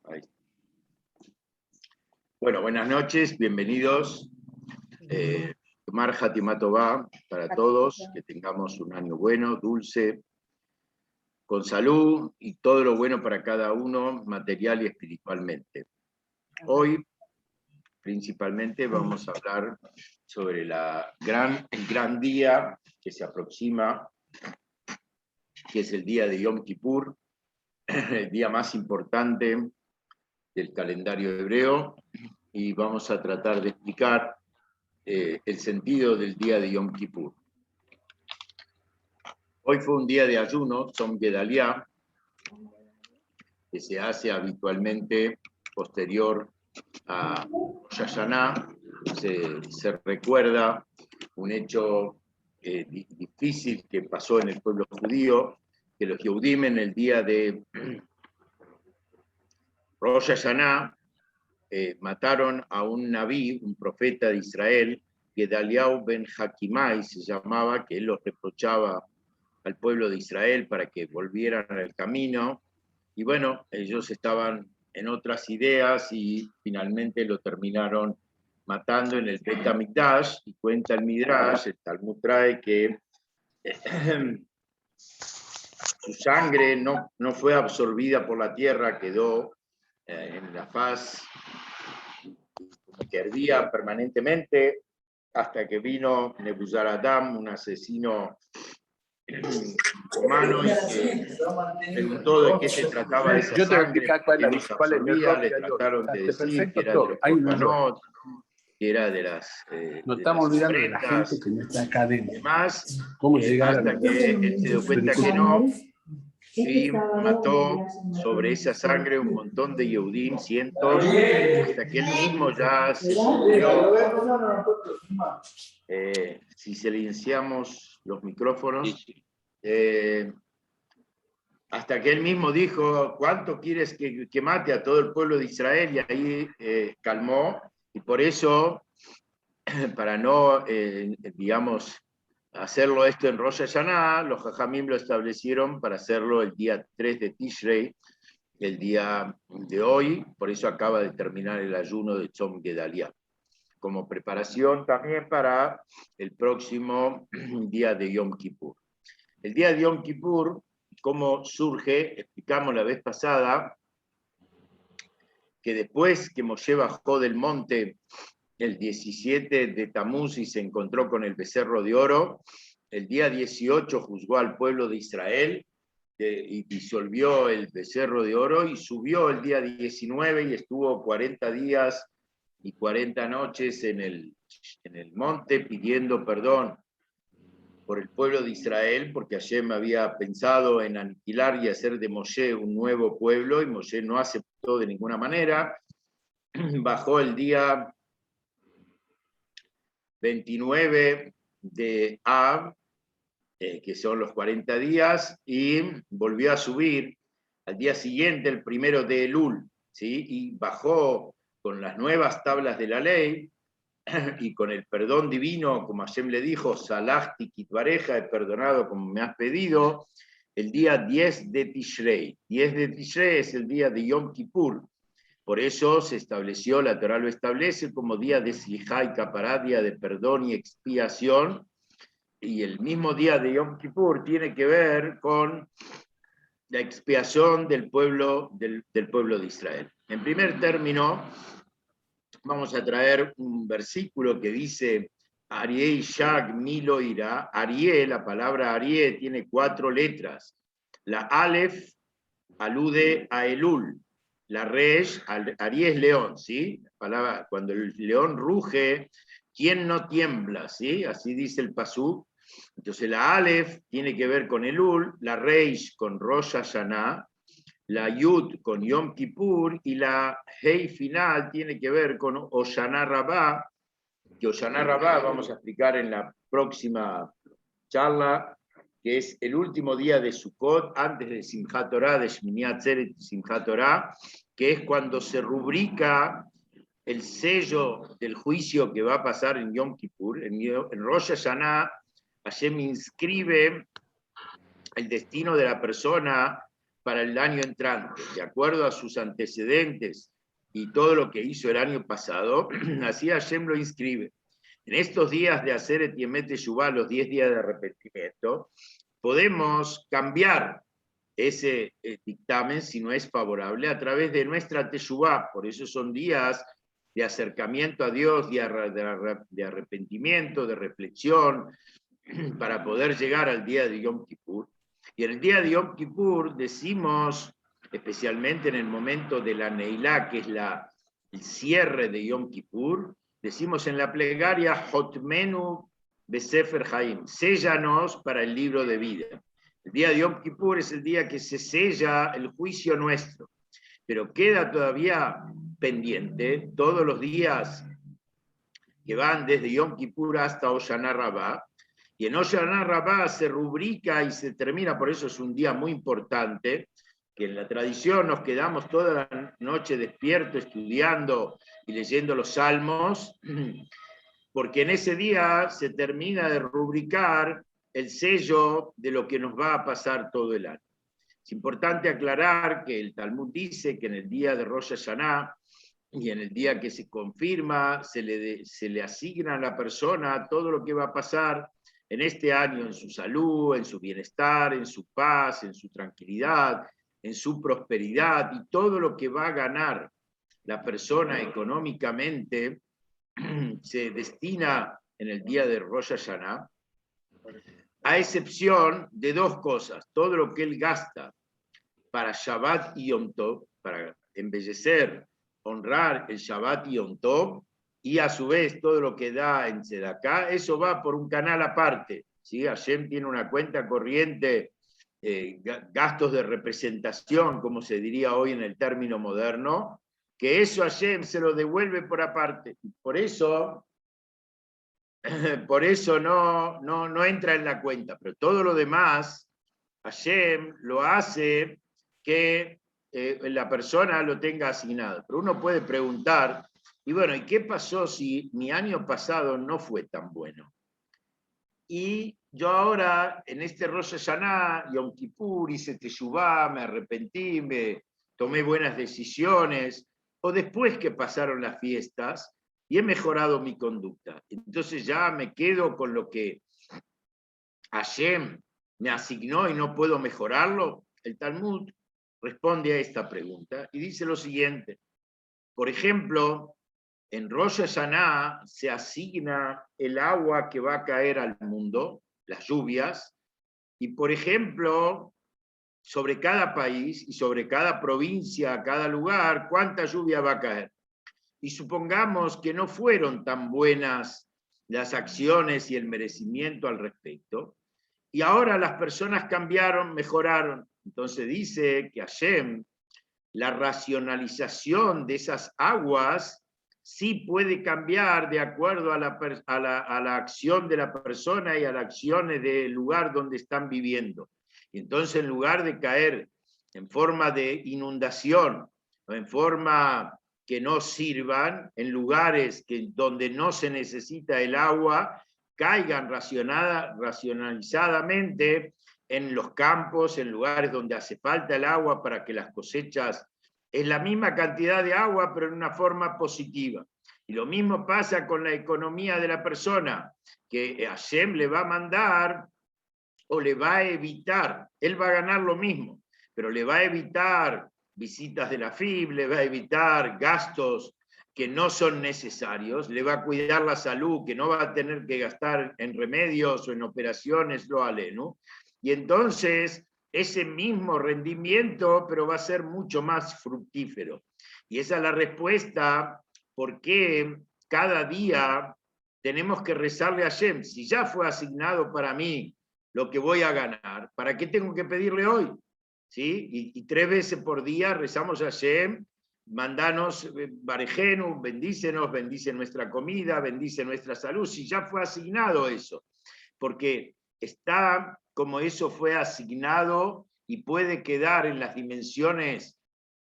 Ahí. Bueno, buenas noches, bienvenidos. Marja Timatová para todos, que tengamos un año bueno, dulce, con salud y todo lo bueno para cada uno, material y espiritualmente. Hoy, principalmente, vamos a hablar sobre el gran día que se aproxima, que es el día de Yom Kippur, el día más importante del calendario hebreo, y vamos a tratar de explicar el sentido del día de Yom Kippur. Hoy fue un día de ayuno, Tzom Gedalia, que se hace habitualmente posterior a Rosh Hashanah. Se recuerda un hecho difícil que pasó en el pueblo judío, que los Yehudim en el día de Rosh Hashanah mataron a un nabí, un profeta de Israel, Gedaliah ben Hakimai se llamaba, que él los reprochaba al pueblo de Israel para que volvieran al camino. Y bueno, ellos estaban en otras ideas y finalmente lo terminaron matando en el Bet HaMikdash. Y cuenta el Midrash, el Talmud trae que su sangre no fue absorbida por la tierra, quedó en la faz que ardía permanentemente, hasta que vino Nebuzaradam, un asesino humano, y que preguntó de qué se trataba esa Yo te voy a sangre, explicar cuál es el error, le trataron de decir que era de los Korbanot, que era de las no estamos olvidando de la gente que no está acá adentro. Demás, ¿Cómo llegar hasta que él se dio cuenta que no, y mató sobre esa sangre un montón de Yehudim, cientos, hasta que él mismo ya se sintió. Si silenciamos los micrófonos, hasta que él mismo dijo: ¿cuánto quieres que mate a todo el pueblo de Israel? Y ahí calmó, y por eso, para no, digamos, hacerlo esto en Rosh Hashanah, los Jajamim lo establecieron para hacerlo el día 3 de Tishrei, el día de hoy. Por eso acaba de terminar el ayuno de Tzom Gedalia, como preparación también para el próximo día de Yom Kippur. El día de Yom Kippur, ¿cómo surge? Explicamos la vez pasada que después que Moshe bajó del monte el 17 de Tamuz y se encontró con el becerro de oro, el día 18 juzgó al pueblo de Israel y disolvió el becerro de oro, y subió el día 19 y estuvo 40 días y 40 noches en el monte pidiendo perdón por el pueblo de Israel, porque Hashem había pensado en aniquilar y hacer de Moshe un nuevo pueblo, y Moshe no aceptó de ninguna manera. Bajó el día 29 de Av, que son los 40 días, y volvió a subir al día siguiente, el 1 de Elul, ¿sí? Y bajó con las nuevas tablas de la ley y con el perdón divino, como Hashem le dijo: Salachti kitvareja, he perdonado como me has pedido, el día 10 de Tishrei. 10 de Tishrei es el día de Yom Kippur. Por eso se estableció, la Torá lo establece como día de Slijá y Kapará, día de perdón y expiación, y el mismo día de Yom Kippur tiene que ver con la expiación del pueblo de Israel. En primer término, vamos a traer un versículo que dice: Arié Shag Milo Ira. Arié, la palabra Arié tiene 4 letras. La Aleph alude a Elul. La Resh, Arié es león, ¿sí? Palabra, cuando el león ruge, ¿quién no tiembla? ¿Sí? Así dice el Pasú. Entonces la Aleph tiene que ver con Elul, la Reish con Rosh Hashanah, la Yud con Yom Kippur, y la Hei final tiene que ver con Hoshana Rabbah, que Hoshana Rabbah vamos a explicar en la próxima charla, que es el último día de Sukkot, antes de Simchat Torah, de Shmini Atzeret y Simchat Torah, que es cuando se rubrica el sello del juicio que va a pasar en Yom Kippur. En Rosh Hashanah, Hashem inscribe el destino de la persona para el año entrante, de acuerdo a sus antecedentes y todo lo que hizo el año pasado, así Hashem lo inscribe. En estos días de hacer Etiemet Teshuvá, los 10 días de arrepentimiento, podemos cambiar ese dictamen, si no es favorable, a través de nuestra Teshuvá. Por eso son días de acercamiento a Dios, de arrepentimiento, de reflexión, para poder llegar al día de Yom Kippur. Y en el día de Yom Kippur decimos, especialmente en el momento de la Neilá, que es el cierre de Yom Kippur, decimos en la plegaria, Hotmenu Besefer Haim, séllanos para el libro de vida. El día de Yom Kippur es el día que se sella el juicio nuestro, pero queda todavía pendiente todos los días que van desde Yom Kippur hasta Hoshana Rabbah, y en Hoshana Rabbah se rubrica y se termina, por eso es un día muy importante, que en la tradición nos quedamos toda la noche despiertos estudiando y leyendo los salmos, porque en ese día se termina de rubricar el sello de lo que nos va a pasar todo el año. Es importante aclarar que el Talmud dice que en el día de Rosh Hashanah y en el día que se confirma, se le asigna a la persona todo lo que va a pasar en este año, en su salud, en su bienestar, en su paz, en su tranquilidad, en su prosperidad, y todo lo que va a ganar la persona económicamente se destina en el día de Rosh Hashanah, a excepción de dos cosas: todo lo que él gasta para Shabbat y Yom Tov, para embellecer, honrar el Shabbat y Yom Tov, y a su vez todo lo que da en Tzedaká, eso va por un canal aparte, ¿sí? Hashem tiene una cuenta corriente, gastos de representación, como se diría hoy en el término moderno, que eso Hashem se lo devuelve por aparte. Por eso no entra en la cuenta, pero todo lo demás, Hashem lo hace que la persona lo tenga asignado. Pero uno puede preguntar, y bueno, ¿y qué pasó si mi año pasado no fue tan bueno? Y yo ahora, en este Rosh Hashanah, Yom Kippur, hice Teshuvá, me arrepentí, me tomé buenas decisiones, o después que pasaron las fiestas, y he mejorado mi conducta. Entonces ya me quedo con lo que Hashem me asignó y no puedo mejorarlo. El Talmud responde a esta pregunta y dice lo siguiente. Por ejemplo, en Rosh Hashanah se asigna el agua que va a caer al mundo, las lluvias, y por ejemplo, sobre cada país y sobre cada provincia, cada lugar, cuánta lluvia va a caer. Y supongamos que no fueron tan buenas las acciones y el merecimiento al respecto, y ahora las personas cambiaron, mejoraron. Entonces dice que Hashem, la racionalización de esas aguas, sí puede cambiar de acuerdo a la acción de la persona y a las acciones del lugar donde están viviendo. Y entonces, en lugar de caer en forma de inundación o en forma que no sirvan, en lugares donde no se necesita el agua, caigan racionalizadamente en los campos, en lugares donde hace falta el agua para que las cosechas, es la misma cantidad de agua, pero en una forma positiva. Y lo mismo pasa con la economía de la persona, que Hashem le va a mandar o le va a evitar, él va a ganar lo mismo, pero le va a evitar visitas de la FIB, le va a evitar gastos que no son necesarios, le va a cuidar la salud, que no va a tener que gastar en remedios o en operaciones, lo aleno. Y entonces ese mismo rendimiento, pero va a ser mucho más fructífero. Y esa es la respuesta por qué cada día tenemos que rezarle a Hashem. Si ya fue asignado para mí lo que voy a ganar, ¿para qué tengo que pedirle hoy? ¿Sí? Y 3 veces por día rezamos a Hashem, mandanos Barejenu, bendícenos, bendice nuestra comida, bendice nuestra salud, si ya fue asignado eso. Porque está como eso fue asignado y puede quedar en las dimensiones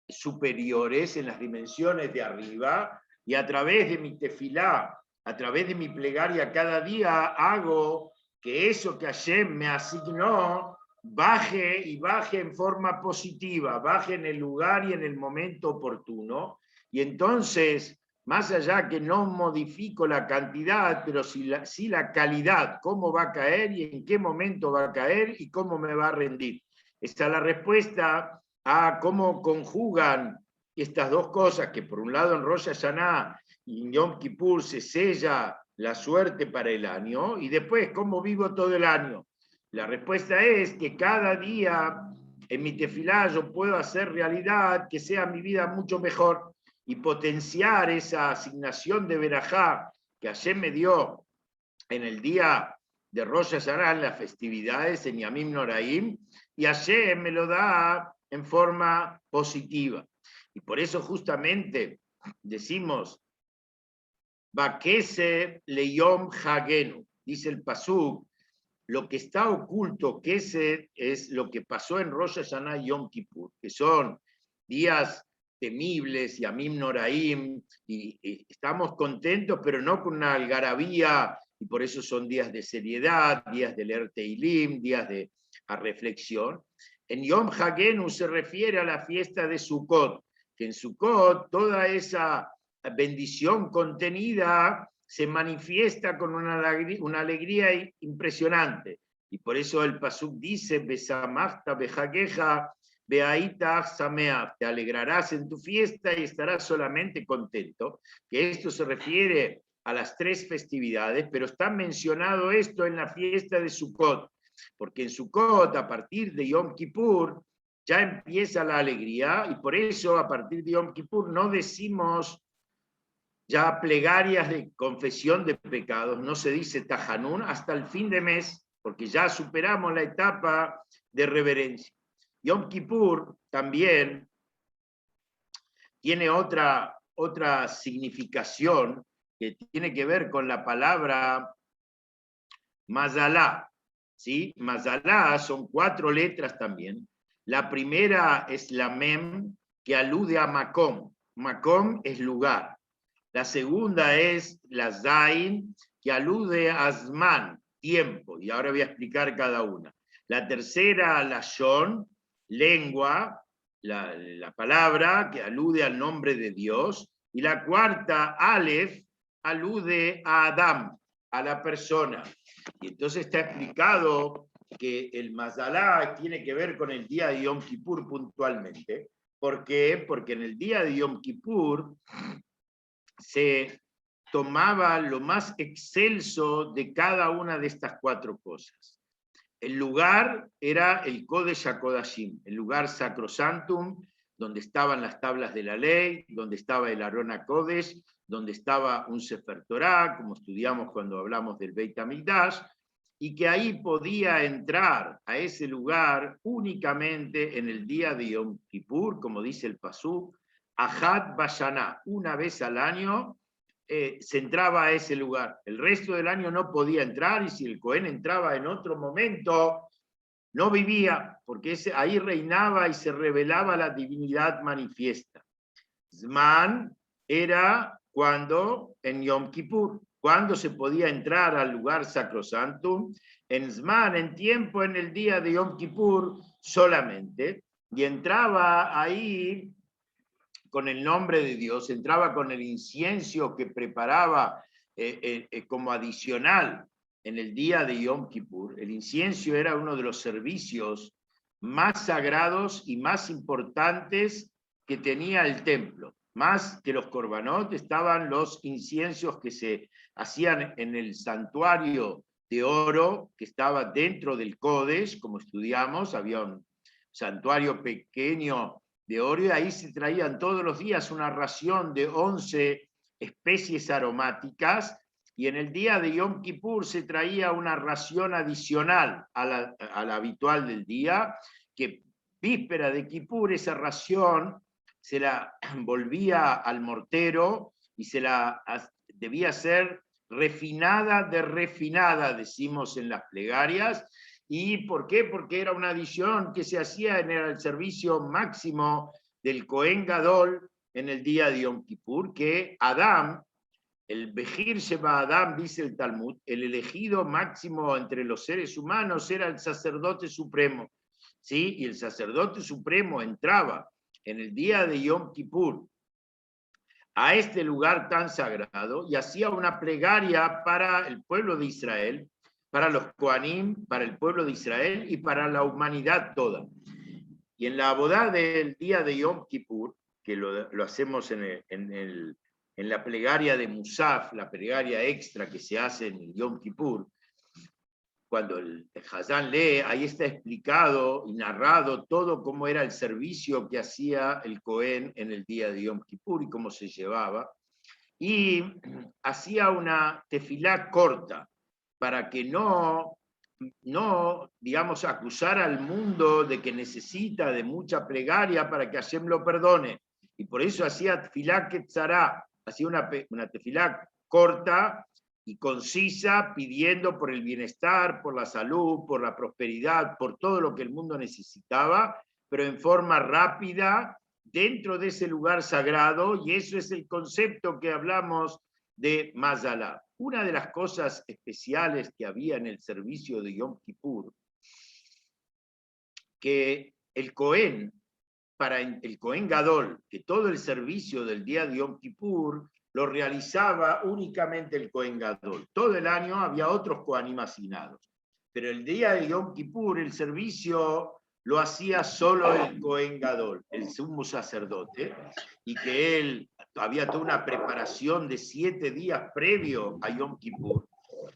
superiores, en las dimensiones de arriba, y a través de mi tefilá, a través de mi plegaria cada día hago que eso que Hashem me asignó baje y baje en forma positiva, baje en el lugar y en el momento oportuno, y entonces, más allá que no modifico la cantidad, pero sí la calidad, cómo va a caer y en qué momento va a caer y cómo me va a rendir. Esta es la respuesta a cómo conjugan estas dos cosas, que por un lado en Rosh Hashanah y en Yom Kippur se sella la suerte para el año, y después cómo vivo todo el año. La respuesta es que cada día en mi tefilá yo puedo hacer realidad que sea mi vida mucho mejor y potenciar esa asignación de verajá que Hashem me dio en el día de Rosh Hashanah, en las festividades, en Yamim Noraim, y Hashem me lo da en forma positiva. Y por eso justamente decimos, Bakese leyom hagenu, dice el pasuk, lo que está oculto, que ese es lo que pasó en Rosh Hashanah y Yom Kippur, que son días temibles, Yamim Noraim, y estamos contentos, pero no con una algarabía, y por eso son días de seriedad, días de leer Teilim, días de reflexión. En Yom Hagenu se refiere a la fiesta de Sukkot, que en Sukkot toda esa bendición contenida se manifiesta con una alegría impresionante. Y por eso el pasuk dice, Besamachta bejageja, beaita sameach, te alegrarás en tu fiesta y estarás solamente contento. Que esto se refiere a las 3 festividades, pero está mencionado esto en la fiesta de Sukkot, porque en Sukkot, a partir de Yom Kippur, ya empieza la alegría, y por eso a partir de Yom Kippur no decimos ya plegarias de confesión de pecados, no se dice Tajanún hasta el fin de mes, porque ya superamos la etapa de reverencia. Yom Kippur también tiene otra significación que tiene que ver con la palabra Mazalá. ¿Sí? Mazalá son 4 letras también. La primera es la Mem, que alude a Makom. Makom es lugar. La segunda es la Zain, que alude a Zman, tiempo, y ahora voy a explicar cada una. La tercera, la Shon, lengua, la palabra, que alude al nombre de Dios. Y la cuarta, Aleph, alude a Adam, a la persona. Y entonces está explicado que el Mazalá tiene que ver con el día de Yom Kippur puntualmente. ¿Por qué? Porque en el día de Yom Kippur se tomaba lo más excelso de cada una de estas 4 cosas. El lugar era el Kodesh HaKodashim, el lugar Sacrosantum, donde estaban las tablas de la ley, donde estaba el Aron HaKodesh, donde estaba un Sefer Torah, como estudiamos cuando hablamos del Beit HaMikdash, y que ahí podía entrar a ese lugar únicamente en el día de Yom Kippur, como dice el Pasuk, Ahad Bashaná, una vez al año se entraba a ese lugar. El resto del año no podía entrar, y si el Cohen entraba en otro momento, no vivía, porque ahí reinaba y se revelaba la divinidad manifiesta. Zman era cuando, en Yom Kippur, cuando se podía entrar al lugar sacrosantum, en Zman, en tiempo, en el día de Yom Kippur solamente, y entraba ahí con el nombre de Dios, entraba con el incienso que preparaba como adicional en el día de Yom Kippur. El incienso era uno de los servicios más sagrados y más importantes que tenía el templo. Más que los korbanot estaban los inciensos que se hacían en el santuario de oro que estaba dentro del Kodesh, como estudiamos, había un santuario pequeño de oro, y ahí se traían todos los días una ración de 11 especies aromáticas, y en el día de Yom Kippur se traía una ración adicional a la habitual del día, que víspera de Kippur esa ración se la volvía al mortero y debía ser refinada de refinada, decimos en las plegarias. ¿Y por qué? Porque era una adición que se hacía en el servicio máximo del Cohen Gadol en el día de Yom Kippur, que Adam el Bejir Sheba Adam, dice el Talmud, el elegido máximo entre los seres humanos era el sacerdote supremo, ¿sí? Y el sacerdote supremo entraba en el día de Yom Kippur a este lugar tan sagrado y hacía una plegaria para el pueblo de Israel, para los Kohanim, para el pueblo de Israel y para la humanidad toda. Y en la abodá del día de Yom Kippur, que lo hacemos en la plegaria de Musaf, la plegaria extra que se hace en el Yom Kippur, cuando el Hazán lee, ahí está explicado y narrado todo cómo era el servicio que hacía el Cohen en el día de Yom Kippur y cómo se llevaba. Y hacía una tefilá corta para que no, digamos, acusara al mundo de que necesita de mucha plegaria para que Hashem lo perdone. Y por eso hacía tefilá ketzará, hacía una tefilá corta y concisa, pidiendo por el bienestar, por la salud, por la prosperidad, por todo lo que el mundo necesitaba, pero en forma rápida, dentro de ese lugar sagrado, y eso es el concepto que hablamos de Mazalá. Una de las cosas especiales que había en el servicio de Yom Kippur, que el Cohen, para el Cohen Gadol, que todo el servicio del día de Yom Kippur lo realizaba únicamente el Cohen Gadol. Todo el año había otros Kohanim asignados, pero el día de Yom Kippur el servicio lo hacía solo el Cohen Gadol, el sumo sacerdote, y que él había toda una preparación de 7 días previo a Yom Kippur,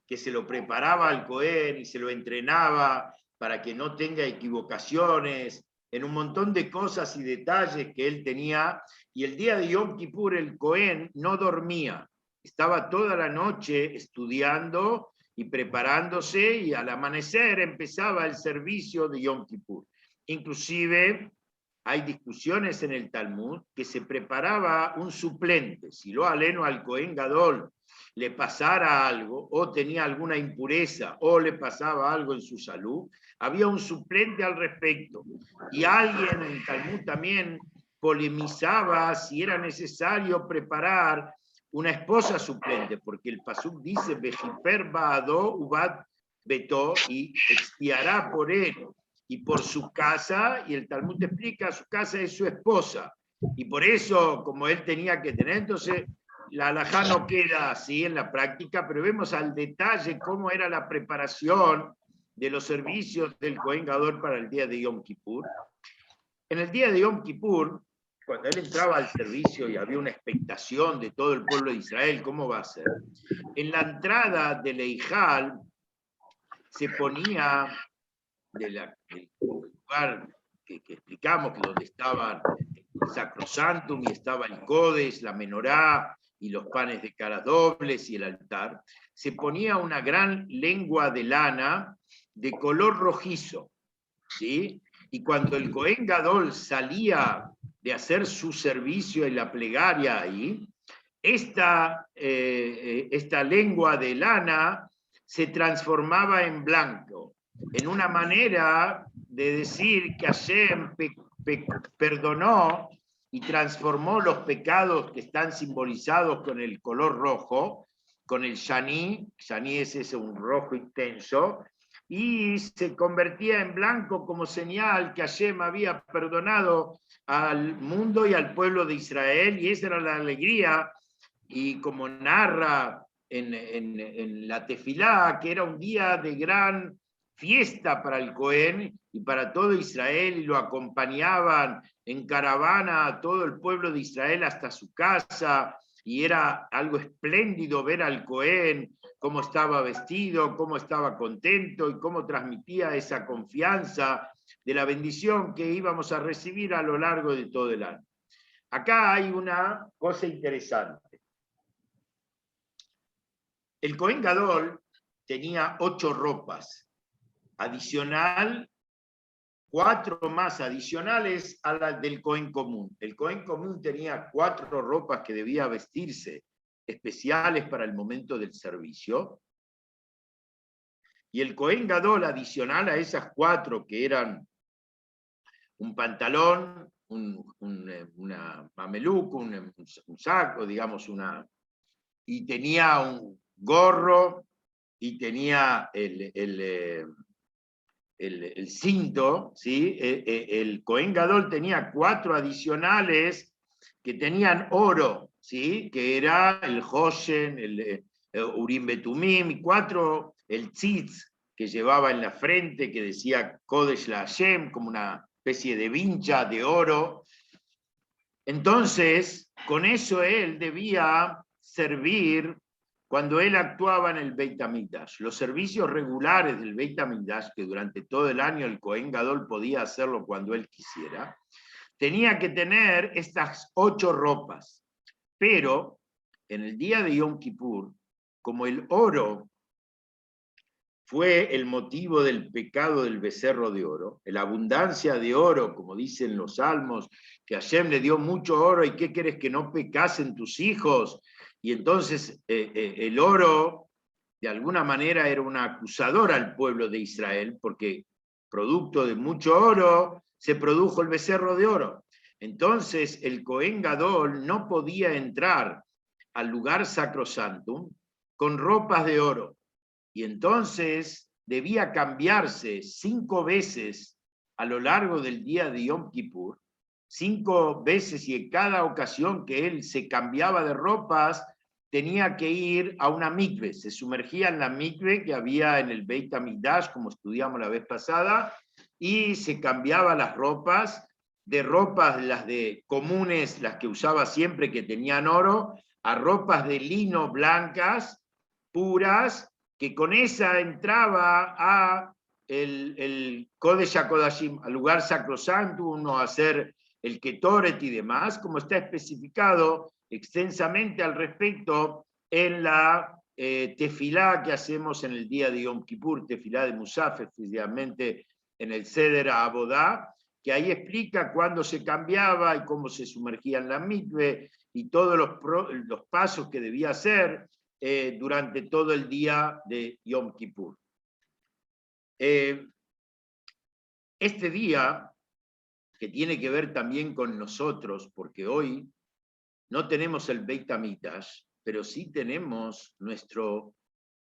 que se lo preparaba al Cohen y se lo entrenaba para que no tenga equivocaciones, en un montón de cosas y detalles que él tenía, y el día de Yom Kippur el Cohen no dormía, estaba toda la noche estudiando y preparándose, y al amanecer empezaba el servicio de Yom Kippur. Inclusive hay discusiones en el Talmud que se preparaba un suplente, si lo aleno al Cohen Gadol le pasara algo, o tenía alguna impureza, o le pasaba algo en su salud, había un suplente al respecto. Y alguien en Talmud también polemizaba si era necesario preparar una esposa suplente, porque el pasuk dice, Bejiper Baado Ubat Beto, y expiará por él y por su casa, y el Talmud te explica, su casa es su esposa. Y por eso, como él tenía que tener, entonces la halajá no queda así en la práctica, pero vemos al detalle cómo era la preparación de los servicios del Cohen Gadol para el día de Yom Kippur. En el día de Yom Kippur, cuando él entraba al servicio y había una expectación de todo el pueblo de Israel, ¿cómo va a ser? En la entrada del Eijal se ponía del lugar que explicamos, que donde estaban el Sacrosantum y estaba el Codes, la Menorá y los panes de caras dobles y el altar, se ponía una gran lengua de lana de color rojizo, ¿sí? Y cuando el Cohen Gadol salía de hacer su servicio en la plegaria ahí, esta lengua de lana se transformaba en blanco, en una manera de decir que Hashem perdonó y transformó los pecados que están simbolizados con el color rojo, con el shaní es ese un rojo intenso, y se convertía en blanco como señal que Hashem había perdonado al mundo y al pueblo de Israel, y esa era la alegría, y como narra en la tefilá, que era un día de gran fiesta para el Cohen y para todo Israel, y lo acompañaban en caravana a todo el pueblo de Israel hasta su casa, y era algo espléndido ver al Cohen, cómo estaba vestido, cómo estaba contento y cómo transmitía esa confianza de la bendición que íbamos a recibir a lo largo de todo el año. Acá hay una cosa interesante. El Cohen Gadol tenía 8 ropas, adicional, 4 más adicionales a las del Cohen común. El Cohen común tenía 4 ropas que debía vestirse, especiales para el momento del servicio. Y el Cohen Gadol, adicional a esas 4, que eran un pantalón, una mameluco, un saco, digamos, y tenía un gorro y tenía el cinto, ¿sí? El Cohen Gadol tenía 4 adicionales que tenían oro, ¿sí? Que era el Hoshen, el Urim Betumim, y 4, el Tzitz, que llevaba en la frente, que decía Kodesh la Hashem, como una especie de vincha de oro. Entonces, con eso él debía servir cuando él actuaba en el Beit HaMikdash. Los servicios regulares del Beit HaMikdash, que durante todo el año el Cohen Gadol podía hacerlo cuando él quisiera, tenía que tener estas 8 ropas. Pero en el día de Yom Kippur, como el oro fue el motivo del pecado del becerro de oro, la abundancia de oro, como dicen los salmos, que Hashem le dio mucho oro, ¿y qué quieres que no pecasen tus hijos? Y entonces el oro, de alguna manera, era un acusador al pueblo de Israel, porque producto de mucho oro se produjo el becerro de oro. Entonces el Cohen Gadol no podía entrar al lugar sacrosantum con ropas de oro. Y entonces debía cambiarse 5 veces a lo largo del día de Yom Kippur, 5 veces, y en cada ocasión que él se cambiaba de ropas, tenía que ir a una mikve, se sumergía en la mikve que había en el Beit HaMikdash, como estudiamos la vez pasada, y se cambiaba las ropas, de ropas las de comunes, las que usaba siempre que tenían oro, a ropas de lino blancas, puras, que con esa entraba a el Kodesh HaKodashim, al lugar sacrosanto, uno a hacer el Ketoret y demás, como está especificado extensamente al respecto en la tefilá que hacemos en el día de Yom Kippur, tefilá de Musaf, especialmente en el Seder Abodá, que ahí explica cuándo se cambiaba y cómo se sumergía en la mikve y todos los pasos que debía hacer durante todo el día de Yom Kippur. Este día, que tiene que ver también con nosotros, porque hoy no tenemos el Beit HaMikdash, pero sí tenemos nuestro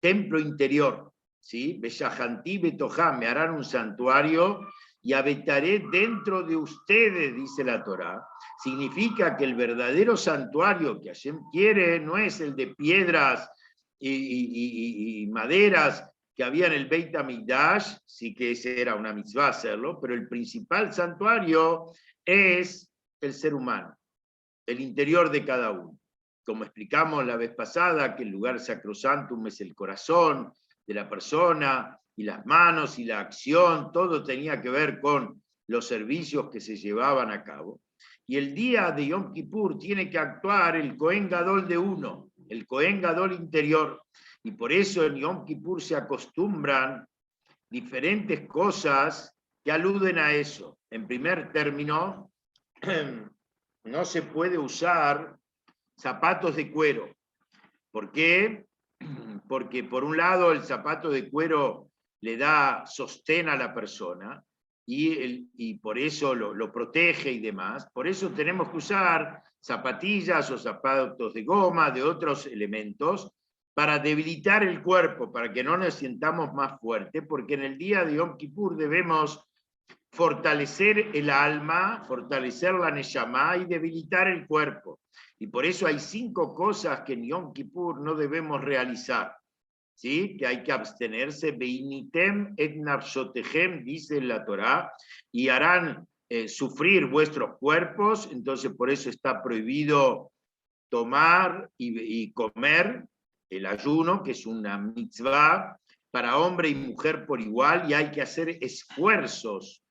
templo interior, ¿sí? Beshahanti Betohá, me harán un santuario y habitaré dentro de ustedes, dice la Torá. Significa que el verdadero santuario que Hashem quiere no es el de piedras y maderas que había en el Beit HaMikdash, sí que ese era una mitzvah hacerlo, pero el principal santuario es el ser humano, el interior de cada uno. Como explicamos la vez pasada, que el lugar sacrosantum es el corazón de la persona, y las manos y la acción, todo tenía que ver con los servicios que se llevaban a cabo. Y el día de Yom Kippur tiene que actuar el Cohen Gadol de uno, el Cohen Gadol interior. Y por eso en Yom Kippur se acostumbran diferentes cosas que aluden a eso. En primer término, no se puede usar zapatos de cuero. ¿Por qué? Porque por un lado el zapato de cuero le da sostén a la persona y por eso lo protege y demás. Por eso tenemos que usar zapatillas o zapatos de goma, de otros elementos, para debilitar el cuerpo, para que no nos sientamos más fuertes, porque en el día de Yom Kippur debemos fortalecer el alma, fortalecer la neshama y debilitar el cuerpo. Y por eso hay 5 cosas que en Yom Kippur no debemos realizar, ¿sí? Que hay que abstenerse, beinitem et nafshotehem, dice la Torá, y harán sufrir vuestros cuerpos. Entonces por eso está prohibido tomar y comer, el ayuno, que es una mitzvah para hombre y mujer por igual, y hay que hacer esfuerzos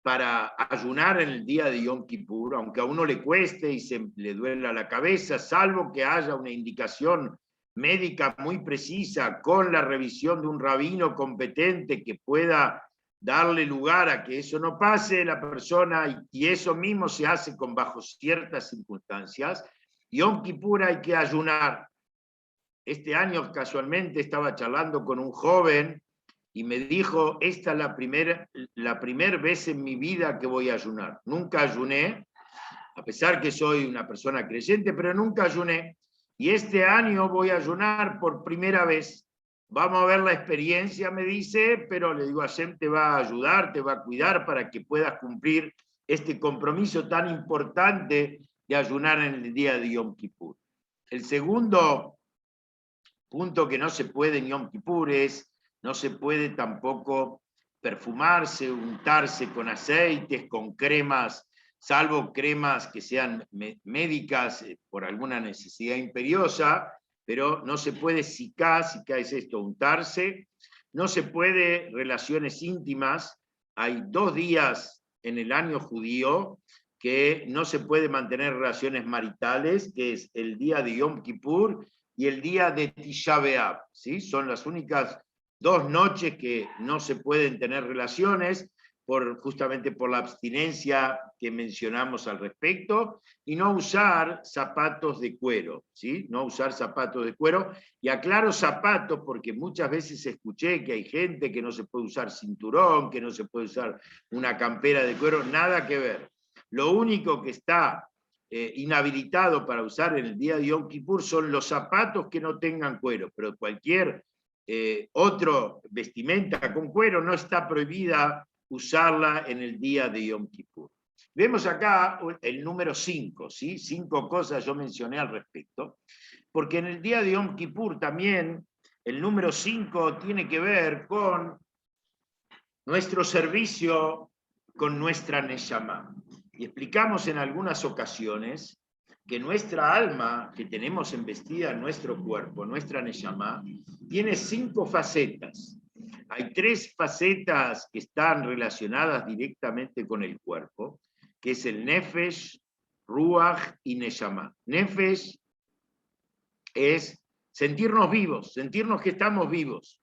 para ayunar en el día de Yom Kippur, aunque a uno le cueste y le duela la cabeza, salvo que haya una indicación médica muy precisa con la revisión de un rabino competente que pueda darle lugar a que eso no pase, la persona, y eso mismo se hace bajo ciertas circunstancias. Yom Kippur hay que ayunar. Este año casualmente estaba charlando con un joven y me dijo, esta es la primera vez en mi vida que voy a ayunar. Nunca ayuné, a pesar que soy una persona creyente, pero nunca ayuné. y este año voy a ayunar por primera vez. Vamos a ver la experiencia, me dice, pero le digo, Hashem te va a ayudar, te va a cuidar para que puedas cumplir este compromiso tan importante de ayunar en el día de Yom Kippur. El segundo punto que no se puede en Yom Kippur es, no se puede tampoco perfumarse, untarse con aceites, con cremas, salvo cremas que sean médicas por alguna necesidad imperiosa, pero no se puede siká es esto, untarse, no se puede relaciones íntimas, hay 2 días en el año judío que no se puede mantener relaciones maritales, que es el día de Yom Kippur y el día de Tisha B'Av, ¿sí? Son las únicas 2 noches que no se pueden tener relaciones, justamente por la abstinencia que mencionamos al respecto, y no usar zapatos de cuero, ¿sí? No usar zapatos de cuero, y aclaro zapatos porque muchas veces escuché que hay gente que no se puede usar cinturón, que no se puede usar una campera de cuero, nada que ver. Lo único que está inhabilitado para usar en el día de Yom Kippur son los zapatos que no tengan cuero, pero cualquier otro vestimenta con cuero no está prohibida usarla en el día de Yom Kippur. Vemos acá el número 5, ¿sí? 5 cosas yo mencioné al respecto, porque en el día de Yom Kippur también el número 5 tiene que ver con nuestro servicio con nuestra Neshama. Y explicamos en algunas ocasiones que nuestra alma, que tenemos embestida en nuestro cuerpo, nuestra Neshama, tiene 5 facetas. Hay 3 facetas que están relacionadas directamente con el cuerpo, que es el Nefesh, Ruach y Neshama. Nefesh es sentirnos vivos, sentirnos que estamos vivos.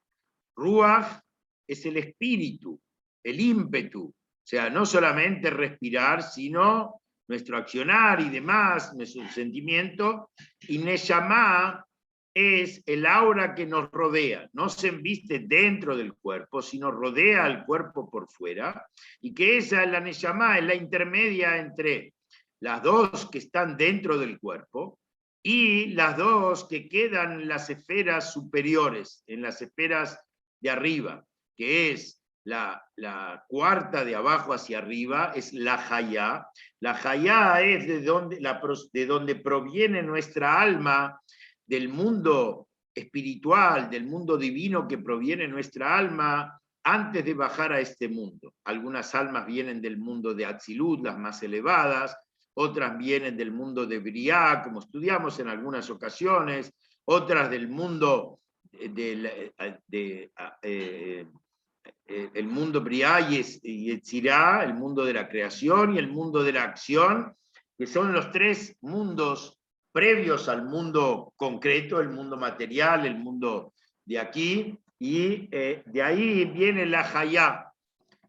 Ruach es el espíritu, el ímpetu, o sea, no solamente respirar, sino nuestro accionar y demás, nuestro sentimiento, y Neshama es el aura que nos rodea, no se embiste dentro del cuerpo, sino rodea al cuerpo por fuera, y que esa es la Neshama, es la intermedia entre las 2 que están dentro del cuerpo y las 2 que quedan en las esferas superiores, en las esferas de arriba, que es la 4ª de abajo hacia arriba, es la Hayá. La Hayá es de donde proviene nuestra alma, del mundo espiritual, del mundo divino que proviene nuestra alma antes de bajar a este mundo. Algunas almas vienen del mundo de Atzilut, las más elevadas, otras vienen del mundo de Briá, como estudiamos en algunas ocasiones, otras del mundo el mundo Briá y Etzirá, el mundo de la creación y el mundo de la acción, que son los 3 mundos previos al mundo concreto, el mundo material, el mundo de aquí, y de ahí viene la Hayá.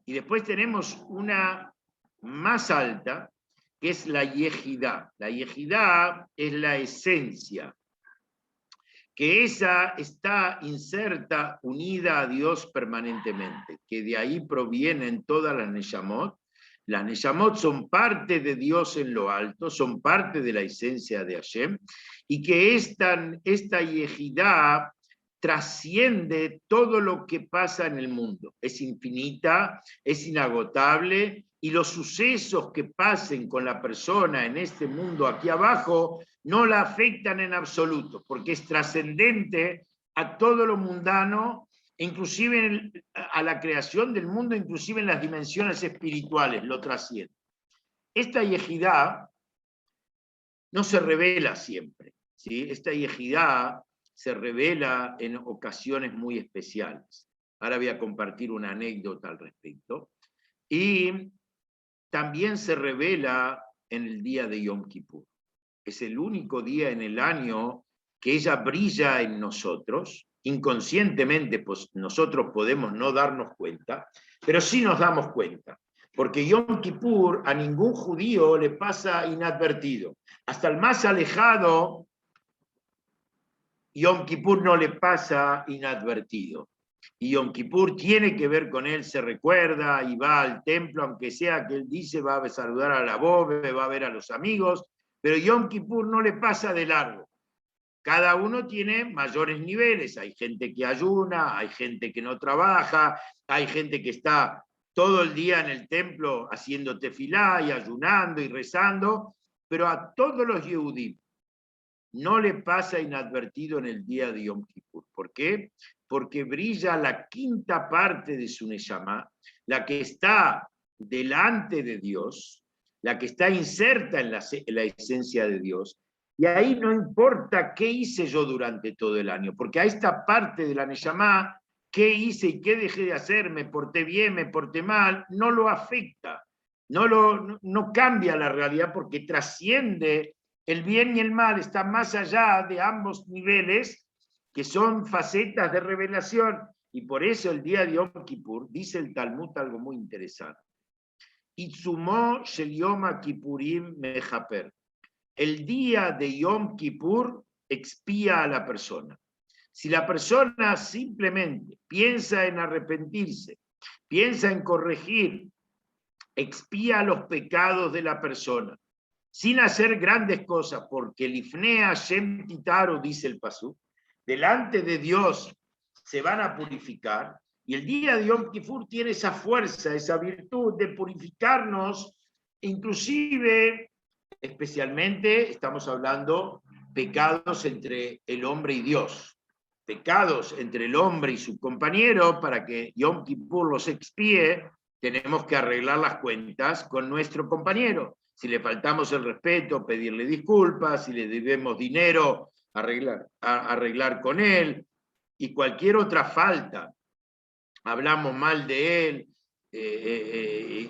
Y después tenemos una más alta, que es la Yejidá. La Yejidá es la esencia, que esa está inserta, unida a Dios permanentemente, que de ahí provienen todas las Neshamot. Las Neshamot son parte de Dios en lo alto, son parte de la esencia de Hashem, y que esta Yejidá trasciende todo lo que pasa en el mundo. Es infinita, es inagotable, y los sucesos que pasen con la persona en este mundo aquí abajo no la afectan en absoluto, porque es trascendente a todo lo mundano, inclusive a la creación del mundo, inclusive en las dimensiones espirituales, lo trasciende. Esta yejidá no se revela siempre, ¿sí? Esta yejidá se revela en ocasiones muy especiales. Ahora voy a compartir una anécdota al respecto. Y también se revela en el día de Yom Kippur. Es el único día en el año que ella brilla en nosotros, inconscientemente, pues nosotros podemos no darnos cuenta, pero sí nos damos cuenta, porque Yom Kippur a ningún judío le pasa inadvertido. Hasta el más alejado, Yom Kippur no le pasa inadvertido. Y Yom Kippur tiene que ver con él, se recuerda y va al templo, aunque sea que él dice, va a saludar a la bobe, va a ver a los amigos, pero Yom Kippur no le pasa de largo. cada uno tiene mayores niveles. Hay gente que ayuna, hay gente que no trabaja, hay gente que está todo el día en el templo haciendo tefilá y ayunando y rezando, pero a todos los Yehudim no le pasa inadvertido en el día de Yom Kippur. ¿Por qué? Porque brilla la quinta parte de su Neshama, la que está delante de Dios, la que está inserta en la esencia de Dios, y ahí no importa qué hice yo durante todo el año, porque a esta parte de la Neshama, qué hice y qué dejé de hacer, me porté bien, me porté mal, no lo afecta, no cambia la realidad porque trasciende el bien y el mal, está más allá de ambos niveles, que son facetas de revelación, y por eso el día de Yom Kippur, dice el Talmud algo muy interesante. Itzumó shel Yom Kippurim mejaper. El día de Yom Kippur expía a la persona. Si la persona simplemente piensa en arrepentirse, piensa en corregir, expía los pecados de la persona, sin hacer grandes cosas, porque Lifnea Shem Titaru, dice el Pasú, delante de Dios se van a purificar, y el día de Yom Kippur tiene esa fuerza, esa virtud de purificarnos, inclusive, especialmente, estamos hablando pecados entre el hombre y Dios, pecados entre el hombre y su compañero, para que Yom Kippur los expíe, tenemos que arreglar las cuentas con nuestro compañero. Si le faltamos el respeto, pedirle disculpas, si le debemos dinero, arreglar con él, y cualquier otra falta, hablamos mal de él,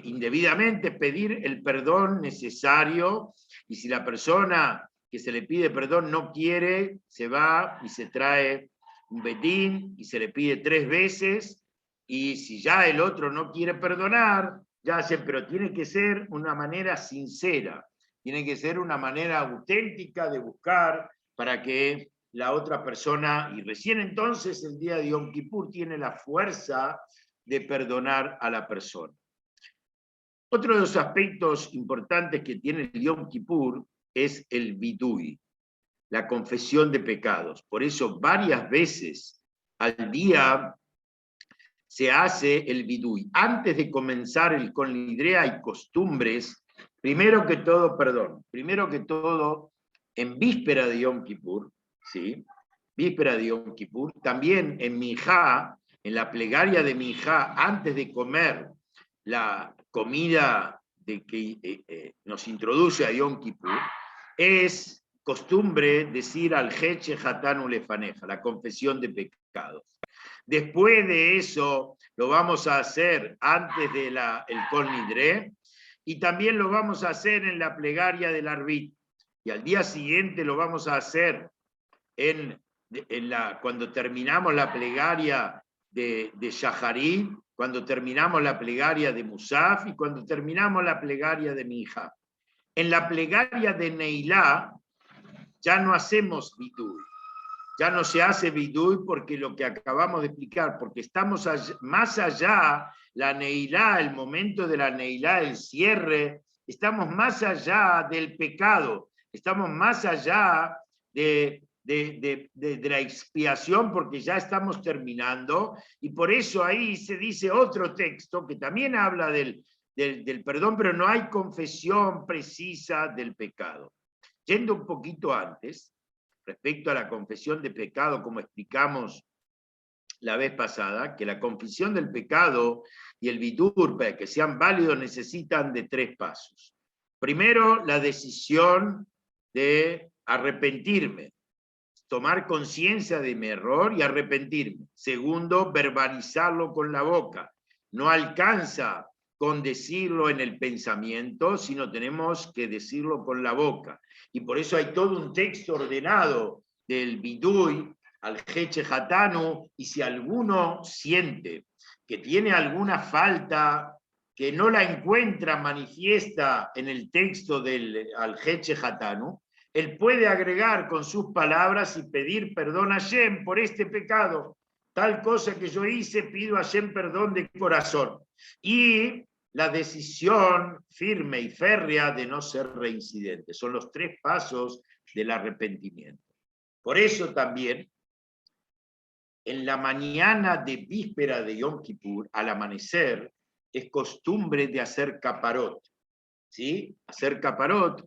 indebidamente, pedir el perdón necesario, y si la persona que se le pide perdón no quiere, se va y se trae un betín y se le pide 3 veces, y si ya el otro no quiere perdonar, ya sé, pero tiene que ser una manera sincera, tiene que ser una manera auténtica de buscar para que la otra persona, y recién entonces el día de Yom Kippur tiene la fuerza de perdonar a la persona. Otro de los aspectos importantes que tiene el Yom Kippur es el vidui, la confesión de pecados. Por eso varias veces al día se hace el vidui. Antes de comenzar el Kol Nidre hay costumbres, primero que todo, en víspera de Yom Kippur, ¿sí? Víspera de Yom Kippur, también en Minjá, en la plegaria de Minjá, antes de comer la comida de que nos introduce a Yom Kippur, es costumbre decir al Heche Hatanu Lefaneja, la confesión de pecados. Después de eso lo vamos a hacer antes de el Kol Nidre, y también lo vamos a hacer en la plegaria del Arbit. Y al día siguiente lo vamos a hacer cuando terminamos la plegaria de Shaharí, cuando terminamos la plegaria de Musaf y cuando terminamos la plegaria de Minjá. En la plegaria de Neilá ya no hacemos vidui, ya no se hace vidui porque lo que acabamos de explicar, porque estamos más allá, la Neilá, el momento de la Neilá, el cierre, estamos más allá del pecado, estamos más allá de la expiación, porque ya estamos terminando, y por eso ahí se dice otro texto que también habla del perdón, pero no hay confesión precisa del pecado. Yendo un poquito antes, respecto a la confesión de pecado, como explicamos la vez pasada, que la confesión del pecado y el vidur, para que sean válidos, necesitan de 3 pasos. Primero, la decisión de arrepentirme, tomar conciencia de mi error y arrepentirme. Segundo, verbalizarlo con la boca. No alcanza con decirlo en el pensamiento, sino tenemos que decirlo con la boca. Y por eso hay todo un texto ordenado del Bidui al Heche Hatanu, y si alguno siente que tiene alguna falta que no la encuentra manifiesta en el texto del al Heche Hatanu, él puede agregar con sus palabras y pedir perdón a Hashem por este pecado. Tal cosa que yo hice, pido a Hashem perdón de corazón. Y la decisión firme y férrea de no ser reincidente. Son los 3 pasos del arrepentimiento. Por eso también, en la mañana de víspera de Yom Kippur, al amanecer, es costumbre de hacer caparot, ¿sí? Hacer caparot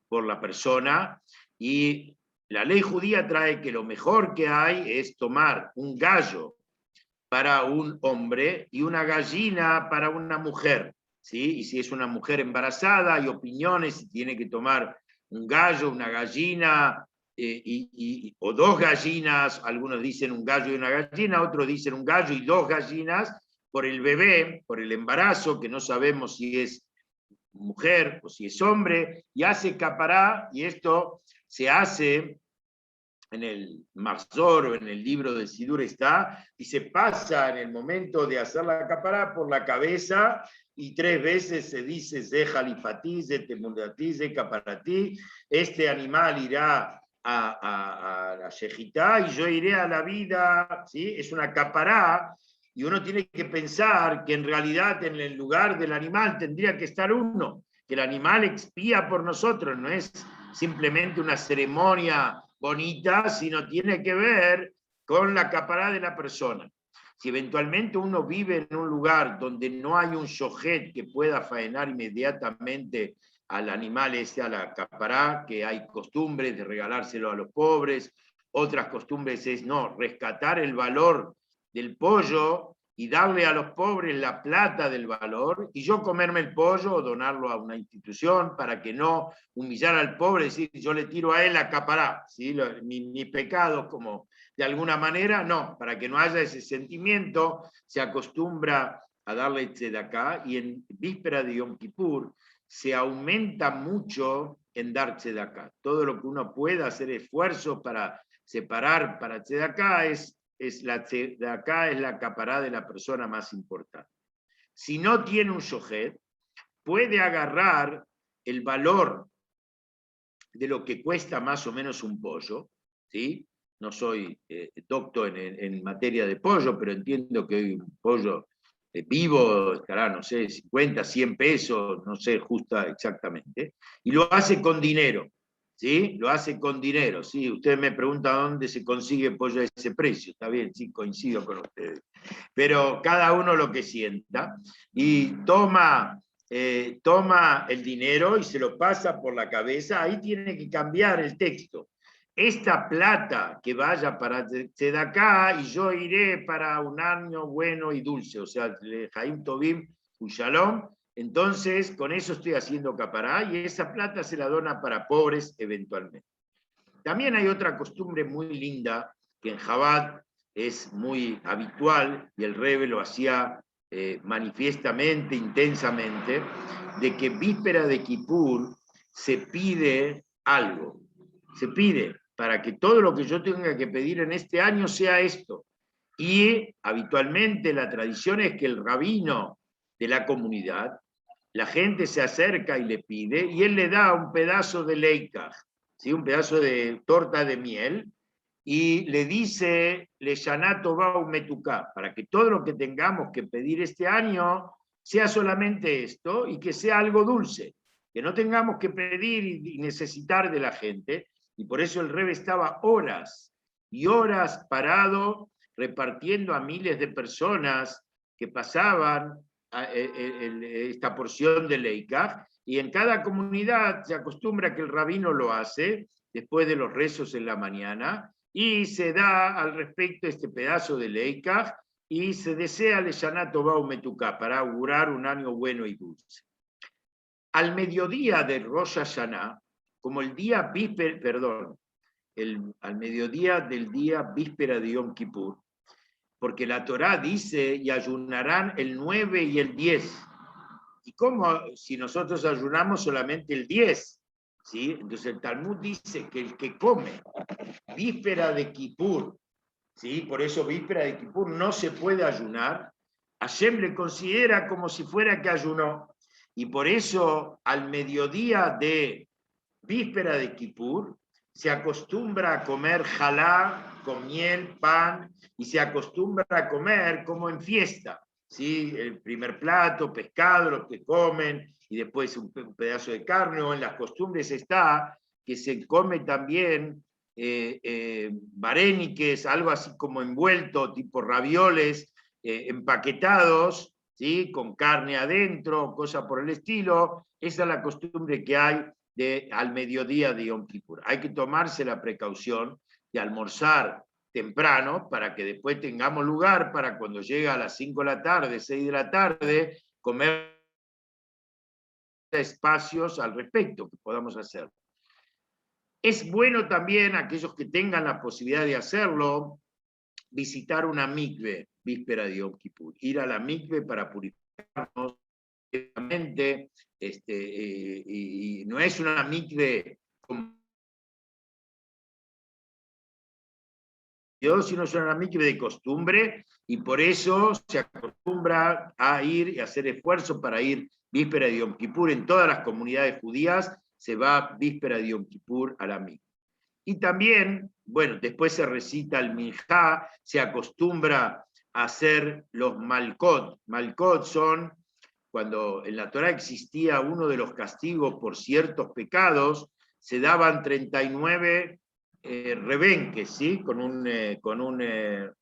por la persona, y la ley judía trae que lo mejor que hay es tomar un gallo para un hombre y una gallina para una mujer, ¿sí? Y si es una mujer embarazada, hay opiniones si tiene que tomar un gallo, una gallina, o dos gallinas, algunos dicen un gallo y una gallina, otros dicen un gallo y dos gallinas, por el bebé, por el embarazo, que no sabemos si es mujer o si es hombre, y hace capará, y esto se hace en el Marzor o en el libro del Sidur está, y se pasa en el momento de hacer la capará por la cabeza, y 3 veces se dice Ze Jalifatí, Ze Temudatí, Ze Caparatí, este animal irá a la Shejitá y yo iré a la vida, ¿sí? Es una capará, y uno tiene que pensar que en realidad en el lugar del animal tendría que estar uno, que el animal expía por nosotros, no es simplemente una ceremonia bonita, sino tiene que ver con la capará de la persona. Si eventualmente uno vive en un lugar donde no hay un shohet que pueda faenar inmediatamente al animal ese, a la capará, que hay costumbres de regalárselo a los pobres, otras costumbres es no, rescatar el valor del pollo y darle a los pobres la plata del valor, y yo comerme el pollo o donarlo a una institución para que no humillar al pobre, decir yo le tiro a él la capará, ¿sí? Mis pecados como de alguna manera, no, para que no haya ese sentimiento, se acostumbra a darle tzedakah, y en víspera de Yom Kippur se aumenta mucho en dar tzedakah. Todo lo que uno pueda hacer esfuerzo para separar para tzedakah es la tzedakah, es la capará de la persona más importante. Si no tiene un shohet, puede agarrar el valor de lo que cuesta más o menos un pollo, ¿sí? No soy doctor en materia de pollo, pero entiendo que hoy un pollo vivo estará, no sé, 50, 100 pesos, no sé justa exactamente, y lo hace con dinero, ¿sí? Lo hace con dinero, ¿sí? Usted me pregunta dónde se consigue pollo a ese precio, está bien, sí, coincido con ustedes, pero cada uno lo que sienta, y toma el dinero y se lo pasa por la cabeza, ahí tiene que cambiar el texto. Esta plata que vaya para Tzedakah y yo iré para un año bueno y dulce, o sea, Jaim Tobim, un Shalom, entonces con eso estoy haciendo capará, y esa plata se la dona para pobres eventualmente. También hay otra costumbre muy linda que en Chabad es muy habitual, y el Rebbe lo hacía manifiestamente, intensamente, de que víspera de Kippur se pide algo, se pide para que todo lo que yo tenga que pedir en este año sea esto. Y habitualmente la tradición es que el rabino de la comunidad, la gente se acerca y le pide, y él le da un pedazo de leikaj, ¿sí? Un pedazo de torta de miel, y le dice, le shanato ba'u metuká, para que todo lo que tengamos que pedir este año sea solamente esto, y que sea algo dulce, que no tengamos que pedir y necesitar de la gente. Y por eso el Rebbe estaba horas y horas parado repartiendo a miles de personas que pasaban esta porción de leikaj, y en cada comunidad se acostumbra que el rabino lo hace después de los rezos en la mañana, y se da al respecto este pedazo de leikaj, y se desea Leshaná Tová Umetuká, para augurar un año bueno y dulce. Al mediodía de Rosh Hashanah, como el día víspera, perdón, al mediodía del día víspera de Yom Kippur, porque la Torá dice, y ayunarán el 9 y el 10. ¿Y cómo si nosotros ayunamos solamente el 10? ¿Sí? Entonces el Talmud dice que el que come víspera de Kippur, ¿sí? Por eso víspera de Kippur no se puede ayunar, Hashem le considera como si fuera que ayunó, y por eso al mediodía de víspera de Kippur se acostumbra a comer jalá con miel, pan, y se acostumbra a comer como en fiesta, ¿sí? El primer plato, pescado, lo que comen, y después un pedazo de carne, o en las costumbres está que se come también varéniques, algo así como envuelto, tipo ravioles, empaquetados, ¿sí? Con carne adentro, cosa por el estilo. Esa es la costumbre que hay al mediodía de Yom Kippur. Hay que tomarse la precaución de almorzar temprano para que después tengamos lugar para cuando llega a las 5 de la tarde, 6 de la tarde, comer espacios al respecto que podamos hacer. Es bueno también, aquellos que tengan la posibilidad de hacerlo, visitar una mikve víspera de Yom Kippur, ir a la mikve para purificarnos, y no es una mikve sino es una mikve de costumbre, y por eso se acostumbra a ir y hacer esfuerzo para ir víspera de Yom Kippur. En todas las comunidades judías se va víspera de Yom Kippur a la mikve. Y también, bueno, después se recita el minjá, se acostumbra a hacer los malkot. Malkot son, cuando en la Torá existía uno de los castigos por ciertos pecados, se daban 39 rebenques, ¿sí? Con un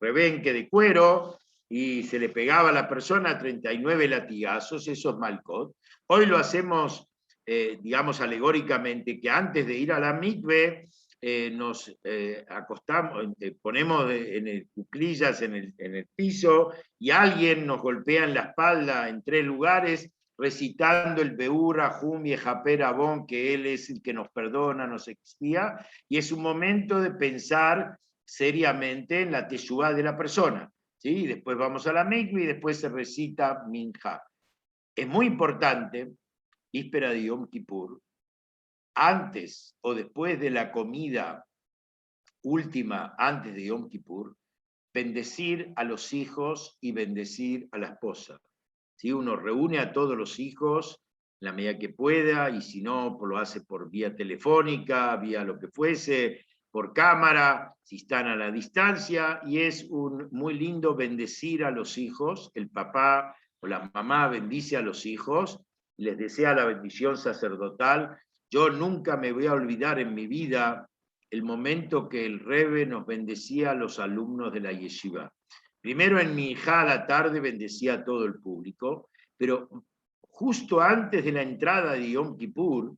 rebenque de cuero, y se le pegaba a la persona 39 latigazos, esos malkot. Hoy lo hacemos, digamos, alegóricamente, que antes de ir a la mikve, nos acostamos, ponemos en cuclillas en el piso, y alguien nos golpea en la espalda en 3 lugares, recitando el Beur Ahum Yehaper Avon, que Él es el que nos perdona, nos expía, y es un momento de pensar seriamente en la teshuvá de la persona, ¿sí? Después vamos a la mikve y después se recita minjá. Es muy importante, víspera de Yom Kippur, antes o después de la comida última, antes de Yom Kippur, bendecir a los hijos y bendecir a la esposa. ¿Sí? Uno reúne a todos los hijos en la medida que pueda, y si no, lo hace por vía telefónica, vía lo que fuese, por cámara, si están a la distancia, y es muy lindo bendecir a los hijos. El papá o la mamá bendice a los hijos, les desea la bendición sacerdotal. Yo nunca me voy a olvidar en mi vida el momento que el Rebbe nos bendecía a los alumnos de la yeshiva. Primero en mi hija a la tarde bendecía a todo el público, pero justo antes de la entrada de Yom Kippur,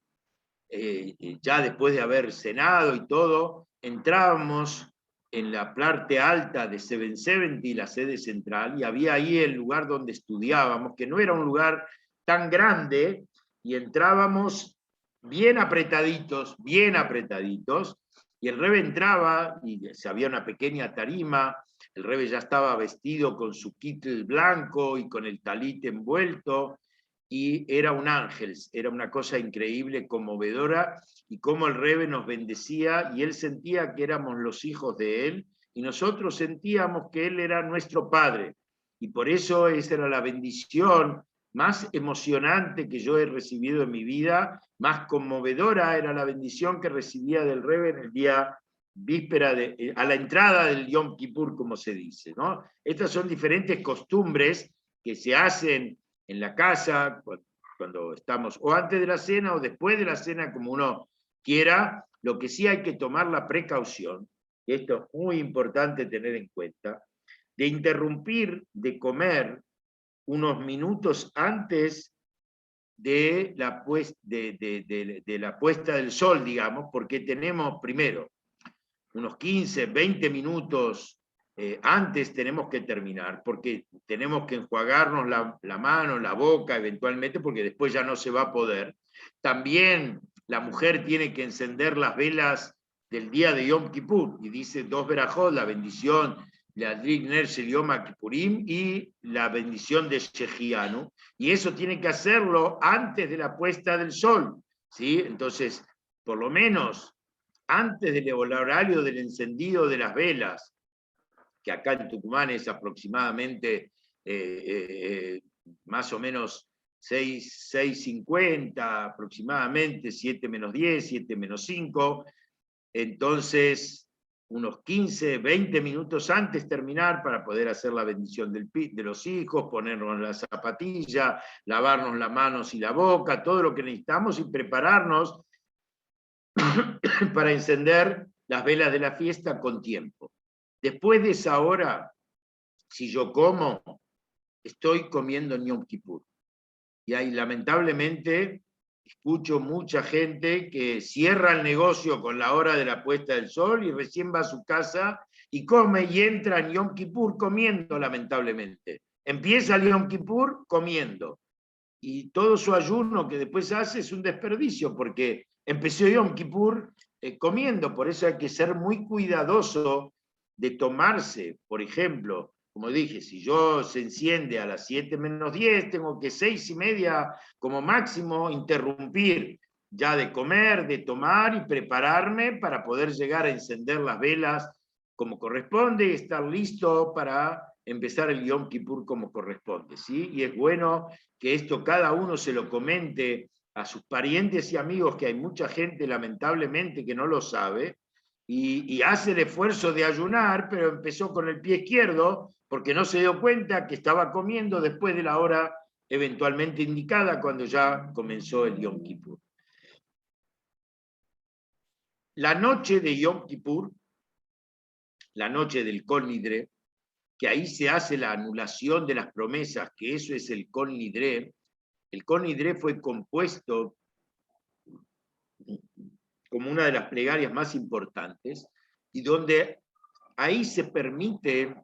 ya después de haber cenado y todo, entrábamos en la parte alta de 770, la sede central, y había ahí el lugar donde estudiábamos, que no era un lugar tan grande, y entrábamos bien apretaditos, y el Rebbe entraba, y había una pequeña tarima, el Rebbe ya estaba vestido con su kittel blanco y con el talit envuelto, y era un ángel, era una cosa increíble, conmovedora, y cómo el Rebbe nos bendecía, y él sentía que éramos los hijos de él, y nosotros sentíamos que él era nuestro padre, y por eso esa era la bendición más emocionante que yo he recibido en mi vida, más conmovedora era la bendición que recibía del Rebbe en el día víspera, a la entrada del Yom Kippur, como se dice, ¿no? Estas son diferentes costumbres que se hacen en la casa, cuando estamos o antes de la cena o después de la cena, como uno quiera. Lo que sí hay que tomar la precaución, y esto es muy importante tener en cuenta, de interrumpir de comer unos minutos antes de la puesta del sol, digamos, porque tenemos primero unos 15, 20 minutos antes tenemos que terminar, porque tenemos que enjuagarnos la mano, la boca, eventualmente, porque después ya no se va a poder. También la mujer tiene que encender las velas del día de Yom Kippur, y dice 2 verajot, la bendición de Adrik Ner Shel Yom Kippurim y la bendición de Shehianu, y eso tiene que hacerlo antes de la puesta del sol, ¿sí? Entonces, por lo menos antes del horario del encendido de las velas, que acá en Tucumán es aproximadamente más o menos 6:50, aproximadamente 7 menos 10, 7 menos 5, entonces unos 15, 20 minutos antes terminar para poder hacer la bendición de los hijos, ponernos la zapatilla, lavarnos las manos y la boca, todo lo que necesitamos, y prepararnos para encender las velas de la fiesta con tiempo. Después de esa hora, si yo como, estoy comiendo en Yom Kippur. Y ahí, lamentablemente, escucho mucha gente que cierra el negocio con la hora de la puesta del sol y recién va a su casa y come y entra en Yom Kippur comiendo, lamentablemente. Empieza el Yom Kippur comiendo. Y todo su ayuno que después hace es un desperdicio, porque empezó Yom Kippur comiendo. Por eso hay que ser muy cuidadoso de tomarse, por ejemplo, como dije, si yo se enciende a las 7 menos 10, tengo que 6:30 como máximo interrumpir ya de comer, de tomar y prepararme para poder llegar a encender las velas como corresponde y estar listo para empezar el Yom Kippur como corresponde, ¿sí? Y es bueno que esto cada uno se lo comente a sus parientes y amigos, que hay mucha gente lamentablemente que no lo sabe, y hace el esfuerzo de ayunar, pero empezó con el pie izquierdo porque no se dio cuenta que estaba comiendo después de la hora eventualmente indicada cuando ya comenzó el Yom Kippur. La noche de Yom Kippur, la noche del Kol Nidre, que ahí se hace la anulación de las promesas, que eso es el Kol Nidre. El Kol Nidre fue compuesto como una de las plegarias más importantes, y donde ahí se permite,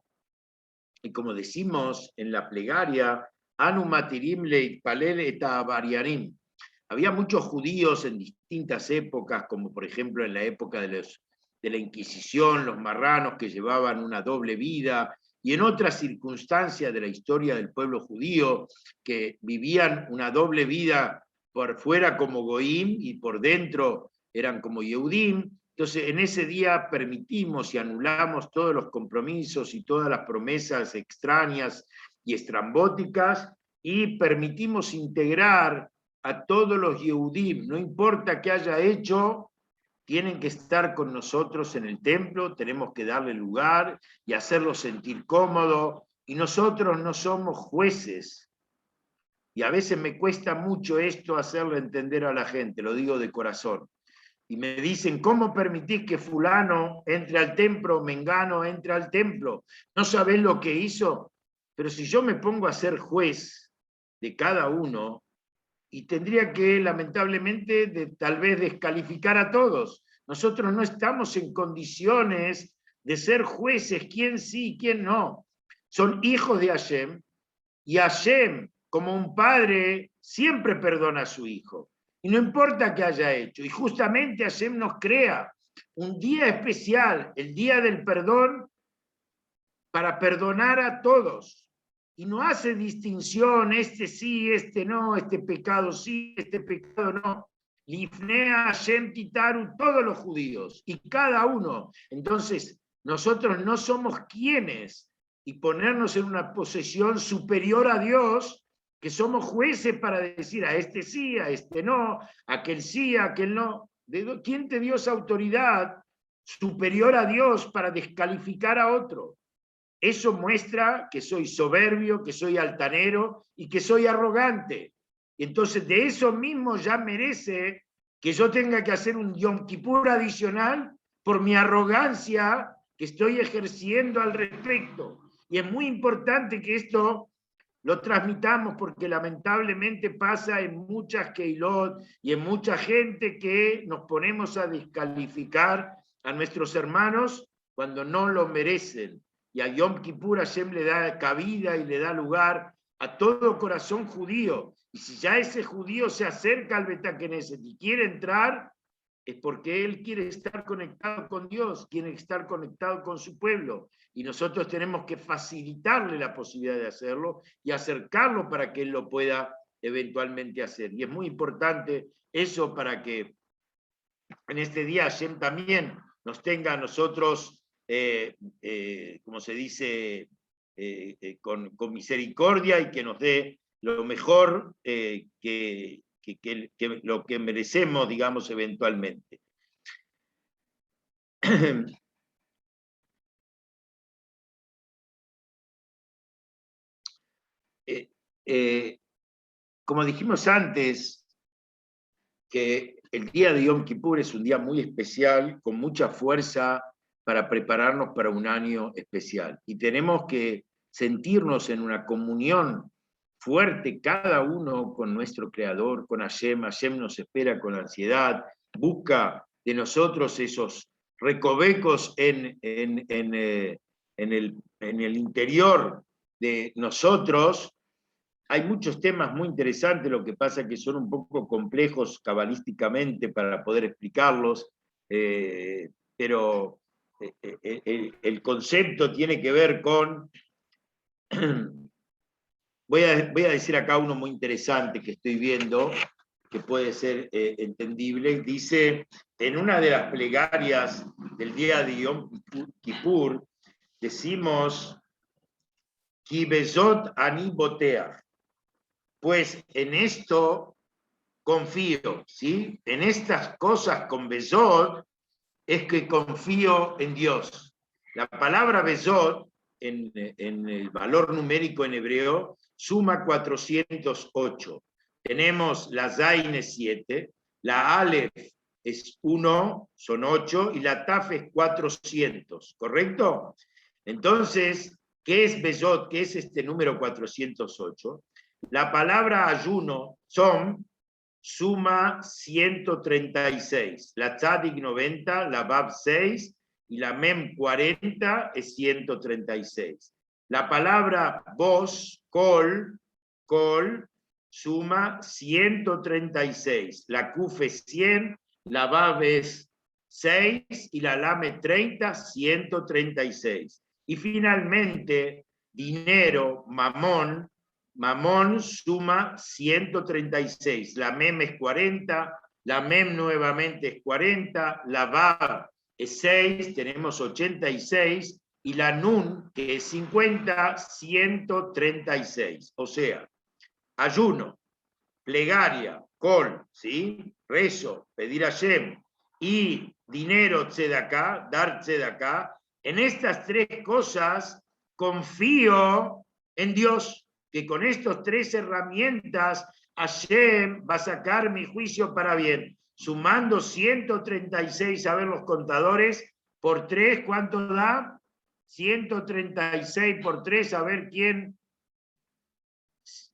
y como decimos en la plegaria, Anu matirim leitpalel et avariarim. Había muchos judíos en distintas épocas, como por ejemplo en la época de la Inquisición, los marranos que llevaban una doble vida, y en otras circunstancias de la historia del pueblo judío, que vivían una doble vida por fuera como goim y por dentro eran como yehudim. Entonces, en ese día permitimos y anulamos todos los compromisos y todas las promesas extrañas y estrambóticas, y permitimos integrar a todos los yehudim, no importa qué haya hecho, tienen que estar con nosotros en el templo, tenemos que darle lugar y hacerlos sentir cómodo, y nosotros no somos jueces. Y a veces me cuesta mucho esto hacerlo entender a la gente, lo digo de corazón. Y me dicen, ¿cómo permitís que fulano entre al templo, mengano entre al templo? ¿No sabés lo que hizo? Pero si yo me pongo a ser juez de cada uno, y tendría que, lamentablemente, tal vez descalificar a todos. Nosotros no estamos en condiciones de ser jueces, quién sí, quién no. Son hijos de Hashem, y Hashem, como un padre, siempre perdona a su hijo. Y no importa qué haya hecho. Y justamente Hashem nos crea un día especial, el día del perdón, para perdonar a todos. Y no hace distinción, este sí, este no, este pecado sí, este pecado no. Lifnea Hashem Titaru, todos los judíos, y cada uno. Entonces, nosotros no somos quienes, y ponernos en una posición superior a Dios, que somos jueces para decir a este sí, a este no, a aquel sí, a aquel no. ¿Quién te dio esa autoridad superior a Dios para descalificar a otro? Eso muestra que soy soberbio, que soy altanero y que soy arrogante. Y entonces de eso mismo ya merece que yo tenga que hacer un Yom Kippur adicional por mi arrogancia que estoy ejerciendo al respecto. Y es muy importante que esto lo transmitamos, porque lamentablemente pasa en muchas keilot y en mucha gente que nos ponemos a descalificar a nuestros hermanos cuando no lo merecen. Y a Yom Kippur Hashem le da cabida y le da lugar a todo corazón judío. Y si ya ese judío se acerca al Beit HaKnesset y quiere entrar, es porque él quiere estar conectado con Dios, quiere estar conectado con su pueblo. Y nosotros tenemos que facilitarle la posibilidad de hacerlo y acercarlo para que él lo pueda eventualmente hacer. Y es muy importante eso para que en este día Hashem también nos tenga a nosotros, como se dice, con misericordia, y que nos dé lo mejor que lo que merecemos, digamos, eventualmente. Como dijimos antes, que el día de Yom Kippur es un día muy especial, con mucha fuerza para prepararnos para un año especial. Y tenemos que sentirnos en una comunión fuerte, cada uno con nuestro Creador, con Hashem. Hashem nos espera con ansiedad, busca de nosotros esos recovecos en el interior de nosotros. Hay muchos temas muy interesantes, lo que pasa es que son un poco complejos cabalísticamente para poder explicarlos, pero el concepto tiene que ver con... Voy a decir acá uno muy interesante que estoy viendo, que puede ser entendible. Dice, en una de las plegarias del día de Yom Kippur, decimos, Ki bezot ani boteach. Pues en esto confío, ¿sí? En estas cosas con Besot es que confío en Dios. La palabra Besot, en el valor numérico en hebreo, suma 408. Tenemos la Zain es 7, la Aleph es 1, son 8, y la Taf es 400, ¿correcto? Entonces, ¿qué es Besot? ¿Qué es este número 408? La palabra ayuno, Tzom, suma 136. La Tzadik 90, la Bab 6 y la Mem 40 es 136. La palabra vos, Kol, suma 136. La Kuf es 100, la Bab es 6 y la Lame 30, 136. Y finalmente, dinero, mamón, Mamón suma 136, la Mem es 40, la Mem nuevamente es 40, la Bab es 6, tenemos 86, y la Nun, que es 50, 136. O sea, ayuno, plegaria, Kol, ¿sí? Rezo, pedir a Shem, y dinero tzedaká, dar tzedaká. En estas tres cosas confío en Dios, que con estas tres herramientas Hashem va a sacar mi juicio para bien. Sumando 136, a ver los contadores, por 3, ¿cuánto da? 136 por 3, a ver quién.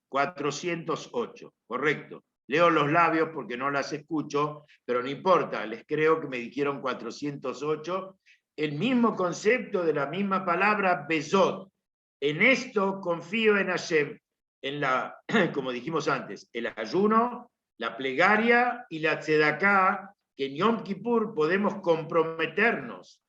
408, correcto. Leo los labios porque no las escucho, pero no importa, les creo que me dijeron 408. El mismo concepto de la misma palabra, Besot. En esto confío en Hashem, en la, como dijimos antes, el ayuno, la plegaria y la tzedaká, que en Yom Kippur podemos comprometernos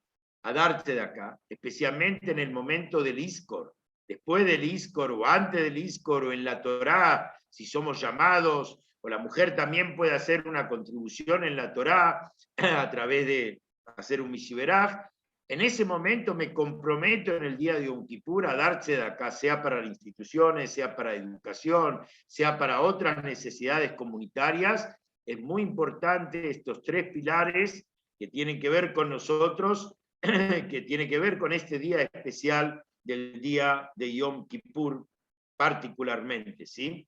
a dar tzedaká, especialmente en el momento del Iskor. Después del Iskor o antes del Iskor o en la Torá, si somos llamados, o la mujer también puede hacer una contribución en la Torá a través de hacer un Mishiberaj. En ese momento me comprometo en el día de Yom Kippur a dar tzedaká, sea para las instituciones, sea para educación, sea para otras necesidades comunitarias. Es muy importante estos tres pilares que tienen que ver con nosotros, que tienen que ver con este día especial del día de Yom Kippur particularmente, ¿sí?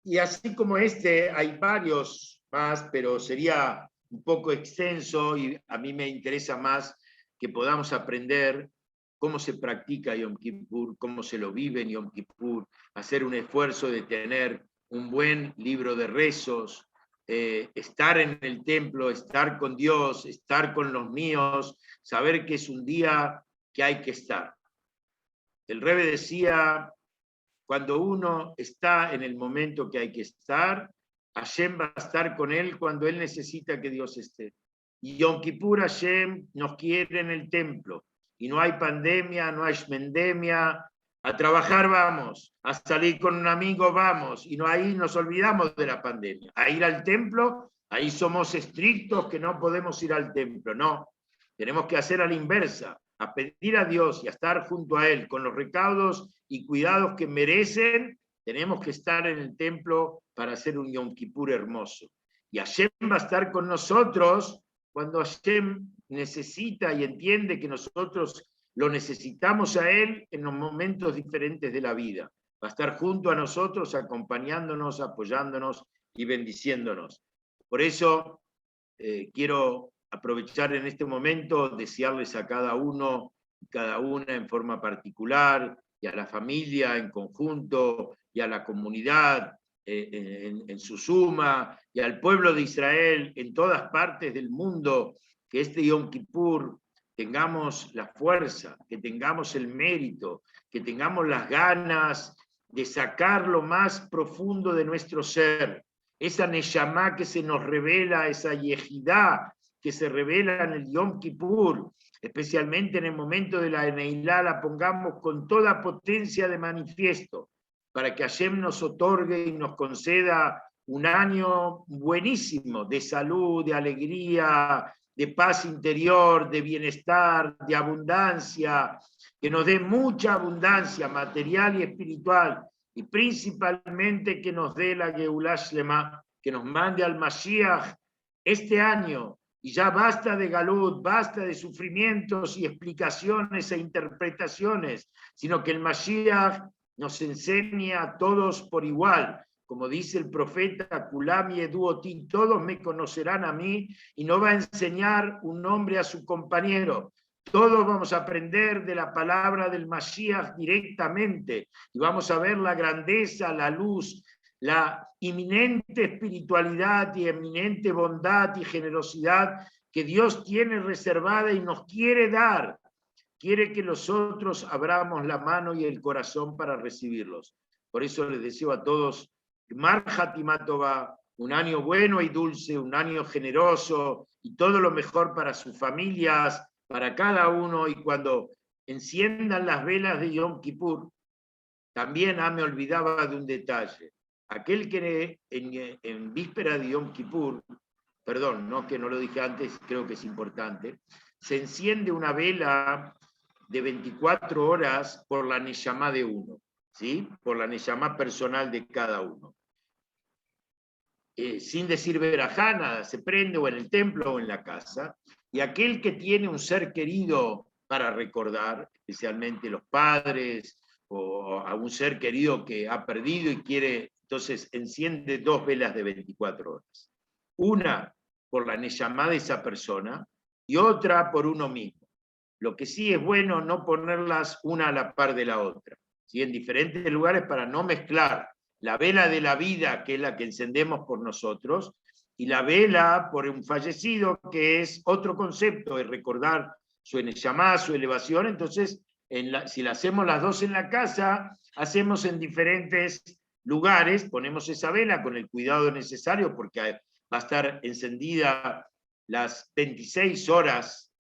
Y así como este, hay varios más, pero sería un poco extenso y a mí me interesa más que podamos aprender cómo se practica Yom Kippur, cómo se lo vive en Yom Kippur, hacer un esfuerzo de tener un buen libro de rezos, estar en el templo, estar con Dios, estar con los míos, saber que es un día que hay que estar. El Rebbe decía, cuando uno está en el momento que hay que estar, Hashem va a estar con él cuando él necesita que Dios esté. Y Yom Kippur Hashem nos quiere en el templo. Y no hay pandemia, no hay shmendemia. A trabajar vamos, a salir con un amigo vamos. Y no ahí nos olvidamos de la pandemia. A ir al templo, ahí somos estrictos que no podemos ir al templo. No, tenemos que hacer a la inversa, a pedir a Dios y a estar junto a Él con los recaudos y cuidados que merecen. Tenemos que estar en el templo para hacer un Yom Kippur hermoso. Y Hashem va a estar con nosotros cuando Hashem necesita y entiende que nosotros lo necesitamos a Él en los momentos diferentes de la vida. va a estar junto a nosotros, acompañándonos, apoyándonos y bendiciéndonos. Por eso quiero aprovechar en este momento, desearles a cada uno y cada una en forma particular, y a la familia en conjunto, y a la comunidad en su suma, y al pueblo de Israel en todas partes del mundo, que este Yom Kippur tengamos la fuerza, que tengamos el mérito, que tengamos las ganas de sacar lo más profundo de nuestro ser, esa Neshama que se nos revela, esa Yehidá que se revela en el Yom Kippur, especialmente en el momento de la Neilá, la pongamos con toda potencia de manifiesto, para que Hashem nos otorgue y nos conceda un año buenísimo de salud, de alegría, de paz interior, de bienestar, de abundancia, que nos dé mucha abundancia material y espiritual, y principalmente que nos dé la Geulah Shlema, que nos mande al Mashiach este año, y ya basta de galut, basta de sufrimientos y explicaciones e interpretaciones, sino que el Mashiach nos enseñe a todos por igual, como dice el profeta, Kulam yedu oti, todos me conocerán a mí, y no va a enseñar un hombre a su compañero. Todos vamos a aprender de la palabra del Mashiach directamente, y vamos a ver la grandeza, la luz, la inminente espiritualidad y eminente bondad y generosidad que Dios tiene reservada y nos quiere dar. Quiere que nosotros abramos la mano y el corazón para recibirlos. Por eso les deseo a todos Mar Hatimá Tová, un año bueno y dulce, un año generoso, y todo lo mejor para sus familias, para cada uno. Y cuando enciendan las velas de Yom Kippur, también me olvidaba de un detalle. Aquel que en víspera de Yom Kippur, perdón, no que no lo dije antes, creo que es importante, se enciende una vela de 24 horas por la Neshama de uno, ¿sí? Por la Neshama personal de cada uno. Sin decir verajá, nada, se prende o en el templo o en la casa, y aquel que tiene un ser querido para recordar, especialmente los padres, o a un ser querido que ha perdido y quiere, entonces enciende 2 velas de 24 horas. Una por la Neshama de esa persona y otra por uno mismo. Lo que sí es bueno no ponerlas una a la par de la otra, ¿sí? En diferentes lugares para no mezclar la vela de la vida, que es la que encendemos por nosotros, y la vela por un fallecido, que es otro concepto, es recordar su Neshama, su elevación. Entonces, si la hacemos las dos en la casa, hacemos en diferentes lugares, ponemos esa vela con el cuidado necesario, porque va a estar encendida las 26 horas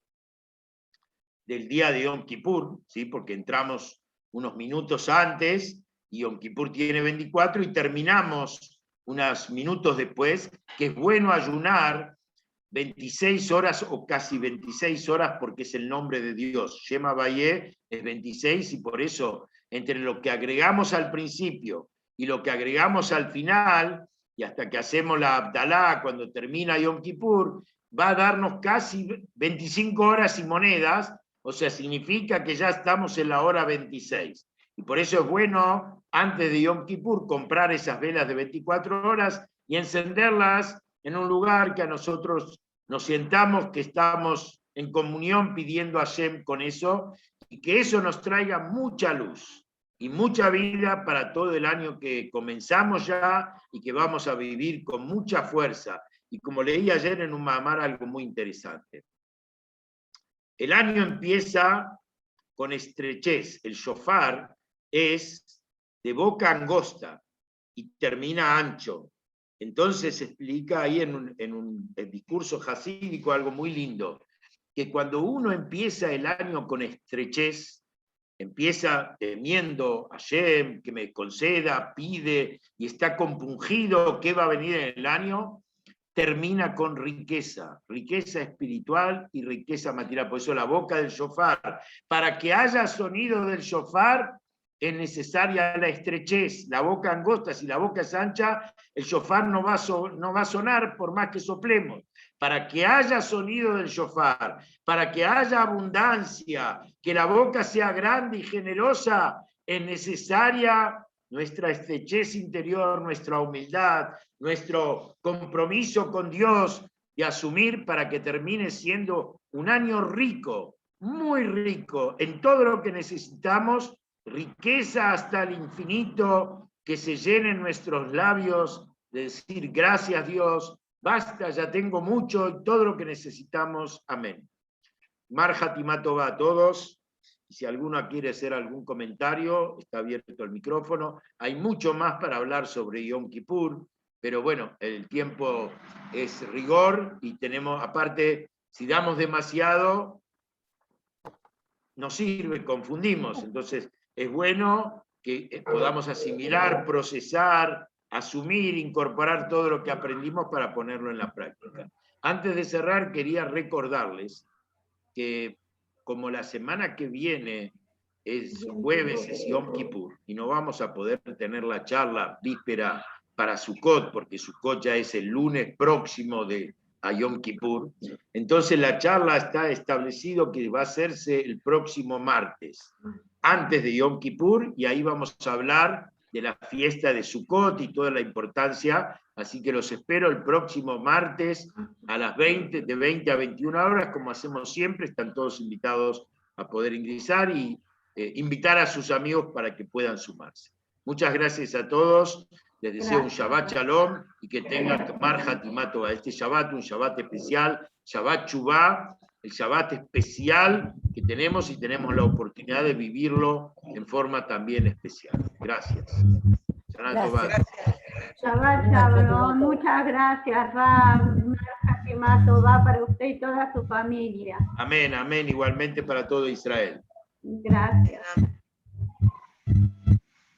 del día de Yom Kippur, ¿sí? Porque entramos unos minutos antes, y Yom Kippur tiene 24, y terminamos unos minutos después, que es bueno ayunar 26 horas o casi 26 horas, porque es el nombre de Dios. Shema Bayé es 26, y por eso entre lo que agregamos al principio y lo que agregamos al final, y hasta que hacemos la Abdalá cuando termina Yom Kippur, va a darnos casi 25 horas y monedas, o sea, significa que ya estamos en la hora 26. Y por eso es bueno, antes de Yom Kippur, comprar esas velas de 24 horas y encenderlas en un lugar que a nosotros nos sientamos que estamos en comunión pidiendo a Hashem con eso, y que eso nos traiga mucha luz y mucha vida para todo el año que comenzamos ya y que vamos a vivir con mucha fuerza. Y como leí ayer en un mamar, algo muy interesante. El año empieza con estrechez. El shofar es de boca angosta y termina ancho. Entonces explica ahí en un discurso jasídico algo muy lindo, que cuando uno empieza el año con estrechez, empieza temiendo a Hashem, que me conceda, pide, y está compungido qué va a venir en el año, termina con riqueza, riqueza espiritual y riqueza material. Por eso la boca del shofar, para que haya sonido del shofar, es necesaria la estrechez, la boca angosta. Si la boca es ancha, el shofar no va a sonar por más que soplemos. Para que haya sonido del shofar, para que haya abundancia, que la boca sea grande y generosa, es necesaria nuestra estrechez interior, nuestra humildad, nuestro compromiso con Dios de asumir para que termine siendo un año rico, muy rico, en todo lo que necesitamos, riqueza hasta el infinito, que se llenen nuestros labios de decir gracias Dios, basta, ya tengo mucho y todo lo que necesitamos. Amén. Marja Timato va a todos. Si alguno quiere hacer algún comentario, está abierto el micrófono. Hay mucho más para hablar sobre Yom Kippur, pero bueno, el tiempo es rigor y tenemos, aparte, si damos demasiado, no sirve, confundimos. Entonces, es bueno que podamos asimilar, procesar, asumir, incorporar todo lo que aprendimos para ponerlo en la práctica. Antes de cerrar, quería recordarles que como la semana que viene es jueves, es Yom Kippur, y no vamos a poder tener la charla víspera para Sukkot, porque Sukkot ya es el lunes próximo a Yom Kippur, entonces la charla está establecido que va a hacerse el próximo martes, antes de Yom Kippur, y ahí vamos a hablar de la fiesta de Sukkot y toda la importancia, así que los espero el próximo martes a las 20, de 20 a 21 horas, como hacemos siempre, están todos invitados a poder ingresar y invitar a sus amigos para que puedan sumarse. Muchas gracias a todos, les deseo un Shabbat Shalom y que tengan Marja Timato este Shabbat, un Shabbat especial, Shabbat Shuvá, el Shabbat especial que tenemos y tenemos la oportunidad de vivirlo en forma también especial. Gracias. Gracias. Shabbat Shalom, muchas gracias, Marja Timato va para usted y toda su familia. Amén, amén, igualmente para todo Israel. Gracias.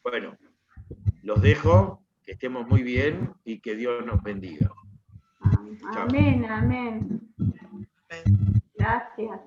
Bueno, los dejo, que estemos muy bien y que Dios nos bendiga. Amén, amén. Gracias.